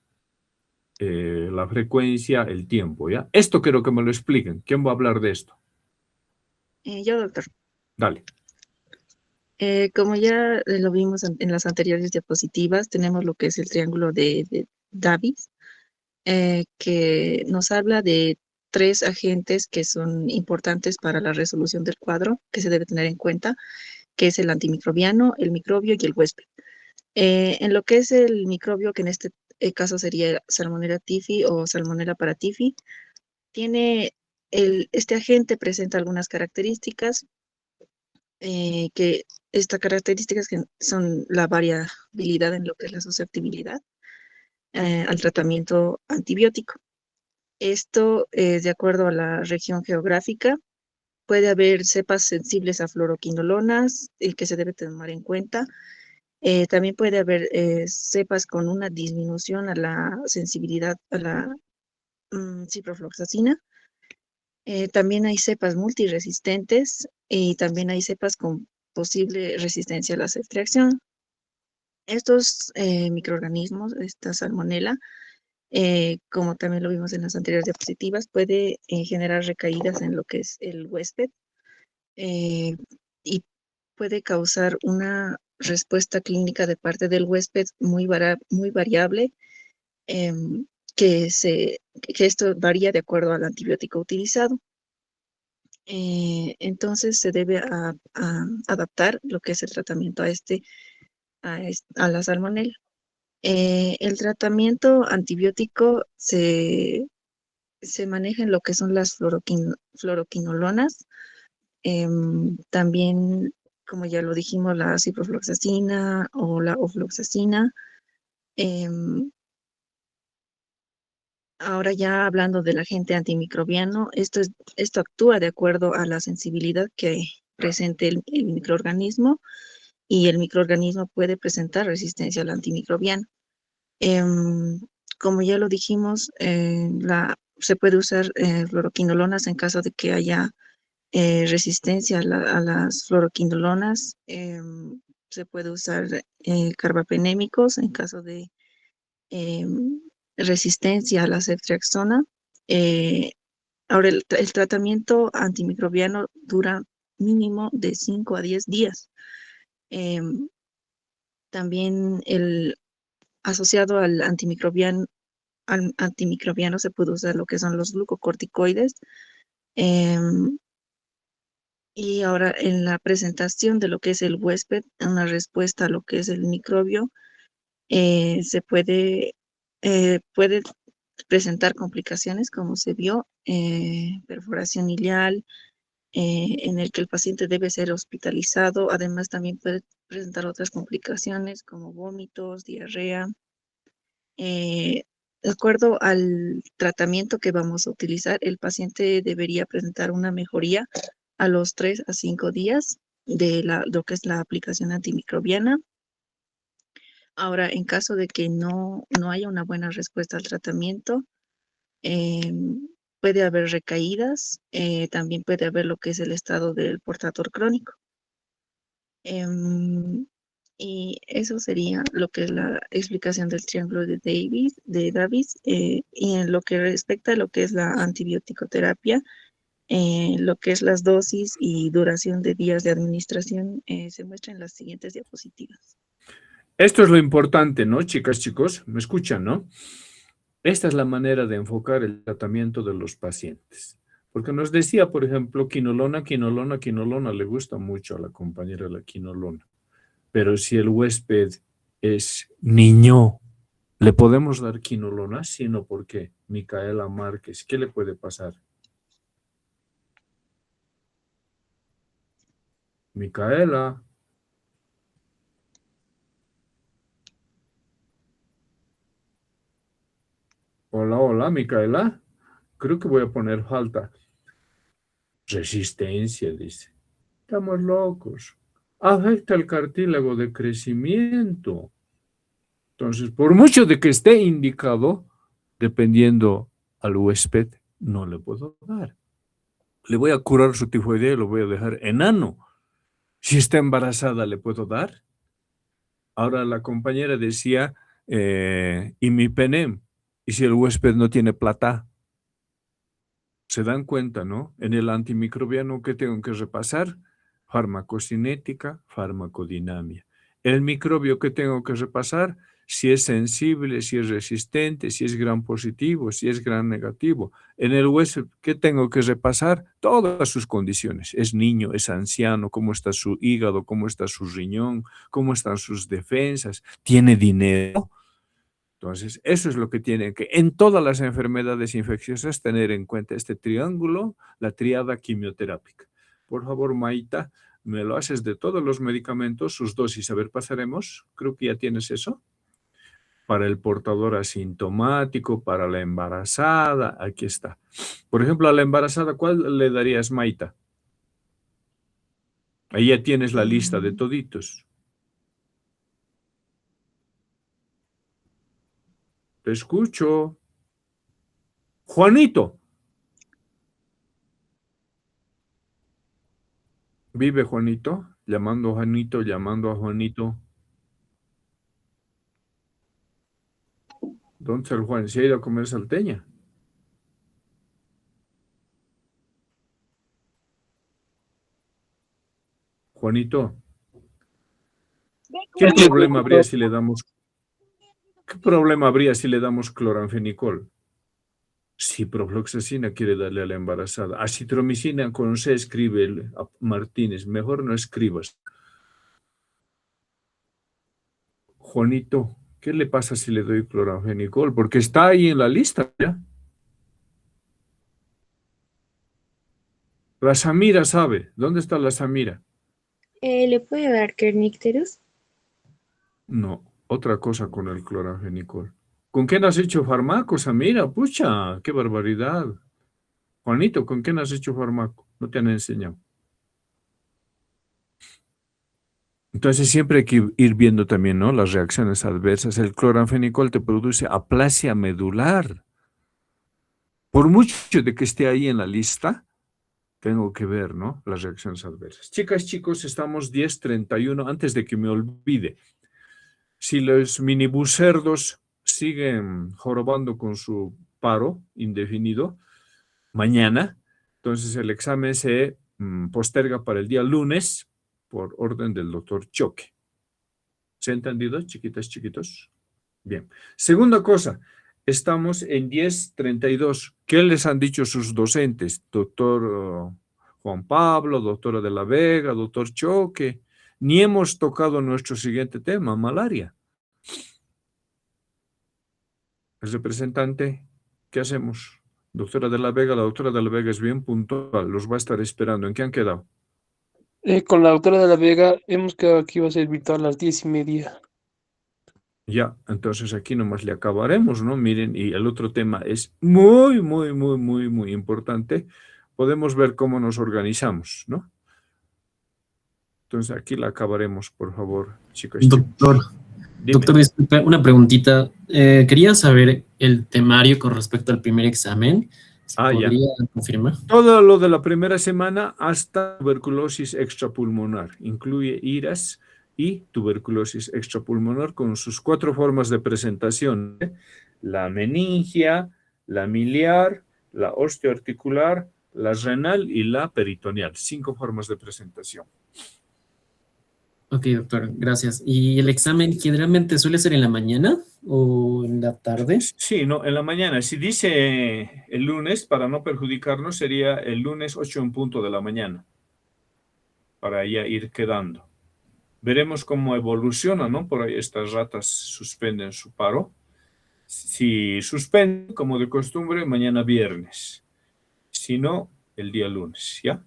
la frecuencia, el tiempo, ¿ya? Esto quiero que me lo expliquen. ¿Quién va a hablar de esto? Yo, doctor. Dale. Como ya lo vimos en las anteriores diapositivas, tenemos lo que es el triángulo de Davis, que nos habla de 3 agentes que son importantes para la resolución del cuadro, que se debe tener en cuenta, que es el antimicrobiano, el microbio y el huésped. En lo que es el microbio, que en este caso sería Salmonella typhi o Salmonella paratyphi, este agente presenta algunas características, que estas características que son la variabilidad en lo que es la susceptibilidad al tratamiento antibiótico. Esto, de acuerdo a la región geográfica, puede haber cepas sensibles a fluoroquinolonas que se debe tomar en cuenta, También puede haber cepas con una disminución a la sensibilidad a la ciprofloxacina. También hay cepas multiresistentes y también hay cepas con posible resistencia a la ceftriaxona. Estos microorganismos, esta salmonela, como también lo vimos en las anteriores diapositivas, puede generar recaídas en lo que es el huésped y puede causar una respuesta clínica de parte del huésped muy variable, que esto varía de acuerdo al antibiótico utilizado. Entonces se debe a adaptar lo que es el tratamiento a la salmonela. El tratamiento antibiótico se maneja en lo que son las fluoroquinolonas. También, como ya lo dijimos, la ciprofloxacina o la ofloxacina. Ahora ya hablando del agente antimicrobiano, esto actúa de acuerdo a la sensibilidad que presente el microorganismo, y el microorganismo puede presentar resistencia al antimicrobiano. Como ya lo dijimos, se puede usar fluoroquinolonas en caso de que haya resistencia a las fluoroquinolonas. Se puede usar carbapenémicos en caso de resistencia a la ceftriaxona. Ahora, el tratamiento antimicrobiano dura mínimo de 5 a 10 días. También asociado al antimicrobiano se puede usar lo que son los glucocorticoides. Y ahora en la presentación de lo que es el huésped, una respuesta a lo que es el microbio, se puede presentar complicaciones, como se vio, perforación ileal, en el que el paciente debe ser hospitalizado. Además, también puede presentar otras complicaciones como vómitos, diarrea. De acuerdo al tratamiento que vamos a utilizar, el paciente debería presentar una mejoría a los 3 a 5 días de lo que es la aplicación antimicrobiana. Ahora, en caso de que no haya una buena respuesta al tratamiento, puede haber recaídas, también puede haber lo que es el estado del portador crónico. Y eso sería lo que es la explicación del triángulo de Davis, y en lo que respecta a lo que es la antibiótico-terapia, lo que es las dosis y duración de días de administración, se muestra en las siguientes diapositivas. Esto es lo importante, ¿no, chicas, chicos? ¿Me escuchan, no? Esta es la manera de enfocar el tratamiento de los pacientes. Porque nos decía, por ejemplo, quinolona, le gusta mucho a la compañera la quinolona. Pero si el huésped es niño, ¿le podemos dar quinolona? Sí, no, ¿por qué? Micaela Márquez, ¿qué le puede pasar? Micaela. Hola, hola, Micaela. Creo que voy a poner falta. Resistencia, dice. Estamos locos. Afecta el cartílago de crecimiento. Entonces, por mucho de que esté indicado, dependiendo al huésped, no le puedo dar. Le voy a curar su tifoidea y lo voy a dejar enano. Si está embarazada, ¿le puedo dar? Ahora la compañera decía, imipenem. ¿Y si el huésped no tiene plata? Se dan cuenta, ¿no? En el antimicrobiano, ¿qué tengo que repasar? Farmacocinética, farmacodinamia. El microbio, ¿qué tengo que repasar? Si es sensible, si es resistente, si es gram positivo, si es gram negativo. En el huésped, ¿qué tengo que repasar? Todas sus condiciones. Es niño, es anciano, cómo está su hígado, cómo está su riñón, cómo están sus defensas, tiene dinero. Entonces, eso es lo que tienen que, en todas las enfermedades infecciosas, tener en cuenta este triángulo, la triada quimioterápica. Por favor, Maita, me lo haces de todos los medicamentos, sus dosis. A ver, pasaremos. Creo que ya tienes eso. Para el portador asintomático, para la embarazada, aquí está. Por ejemplo, a la embarazada, ¿cuál le darías, Maita? Ahí ya tienes la lista de toditos. Te escucho. Juanito. ¿Vive Juanito? Llamando a Juanito, llamando a Juanito. ¿Dónde está el Juan? ¿Se ha ido a comer salteña? Juanito, ¿qué problema habría si le damos cloranfenicol? Ciprofloxacina quiere darle a la embarazada. Acitromicina con C escribe Martínez. Mejor no escribas. Juanito, ¿qué le pasa si le doy cloranfenicol? Porque está ahí en la lista, ¿ya? La Samira sabe. ¿Dónde está la Samira? ¿Le puede dar Kernicterus? No, otra cosa con el cloranfenicol. ¿Con quién has hecho fármaco, Samira? Pucha, qué barbaridad. Juanito, ¿con quién has hecho fármaco? No te han enseñado. Entonces siempre hay que ir viendo también, ¿no?, las reacciones adversas. El cloranfenicol te produce aplasia medular. Por mucho de que esté ahí en la lista, tengo que ver, ¿no?, las reacciones adversas. Chicas, chicos, estamos 10:31. Antes de que me olvide, si los minibucerdos siguen jorobando con su paro indefinido, mañana, entonces el examen se posterga para el día lunes por orden del doctor Choque. ¿Se ha entendido, chiquitas, chiquitos? Bien. Segunda cosa, estamos en 10:32. ¿Qué les han dicho sus docentes? Doctor Juan Pablo, doctora de la Vega, doctor Choque. Ni hemos tocado nuestro siguiente tema, malaria. El representante, ¿qué hacemos? Doctora de la Vega, la doctora de la Vega es bien puntual, los va a estar esperando. ¿En qué han quedado? Con la doctora de la Vega hemos quedado que iba a ser virtual a las 10:30. Ya, entonces aquí nomás le acabaremos, ¿no? Miren, y el otro tema es muy, muy, muy, muy, muy importante. Podemos ver cómo nos organizamos, ¿no? Entonces aquí la acabaremos, por favor, chicas. Doctor, Dime. doctor, disculpe, una preguntita. Quería saber el temario con respecto al primer examen. ¿Podría confirmar? Todo lo de la primera semana hasta tuberculosis extrapulmonar. Incluye IRAS y tuberculosis extrapulmonar con sus 4 formas de presentación. La meningia, la miliar, la osteoarticular, la renal y la peritoneal. 5 formas de presentación. Ok, doctor, gracias. ¿Y el examen generalmente suele ser en la mañana o en la tarde? Sí, no, en la mañana. Si dice el lunes, para no perjudicarnos, sería el lunes 8:00 a.m, para ya ir quedando. Veremos cómo evoluciona, ¿no? Por ahí estas ratas suspenden su paro. Si suspenden, como de costumbre, mañana viernes. Si no, el día lunes, ¿ya?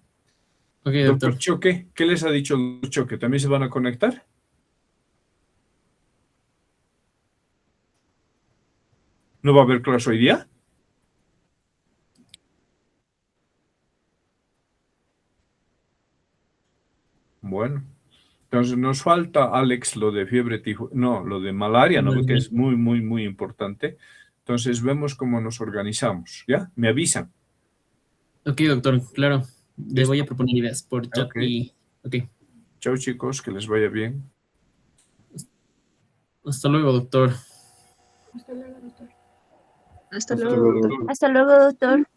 Ok, Doctor Choque, ¿qué les ha dicho el doctor Choque? ¿También se van a conectar? ¿No va a haber clase hoy día? Bueno, entonces nos falta, Alex, lo de fiebre tifoidea, no, lo de malaria, ¿no? Porque es muy, muy, muy importante. Entonces vemos cómo nos organizamos, ¿ya? Me avisan. Ok, doctor, claro. Le voy a proponer ideas por chat y... Ok. Chao, chicos, que les vaya bien. Hasta luego, doctor. Hasta luego, doctor. Hasta luego, doctor. Hasta luego, doctor.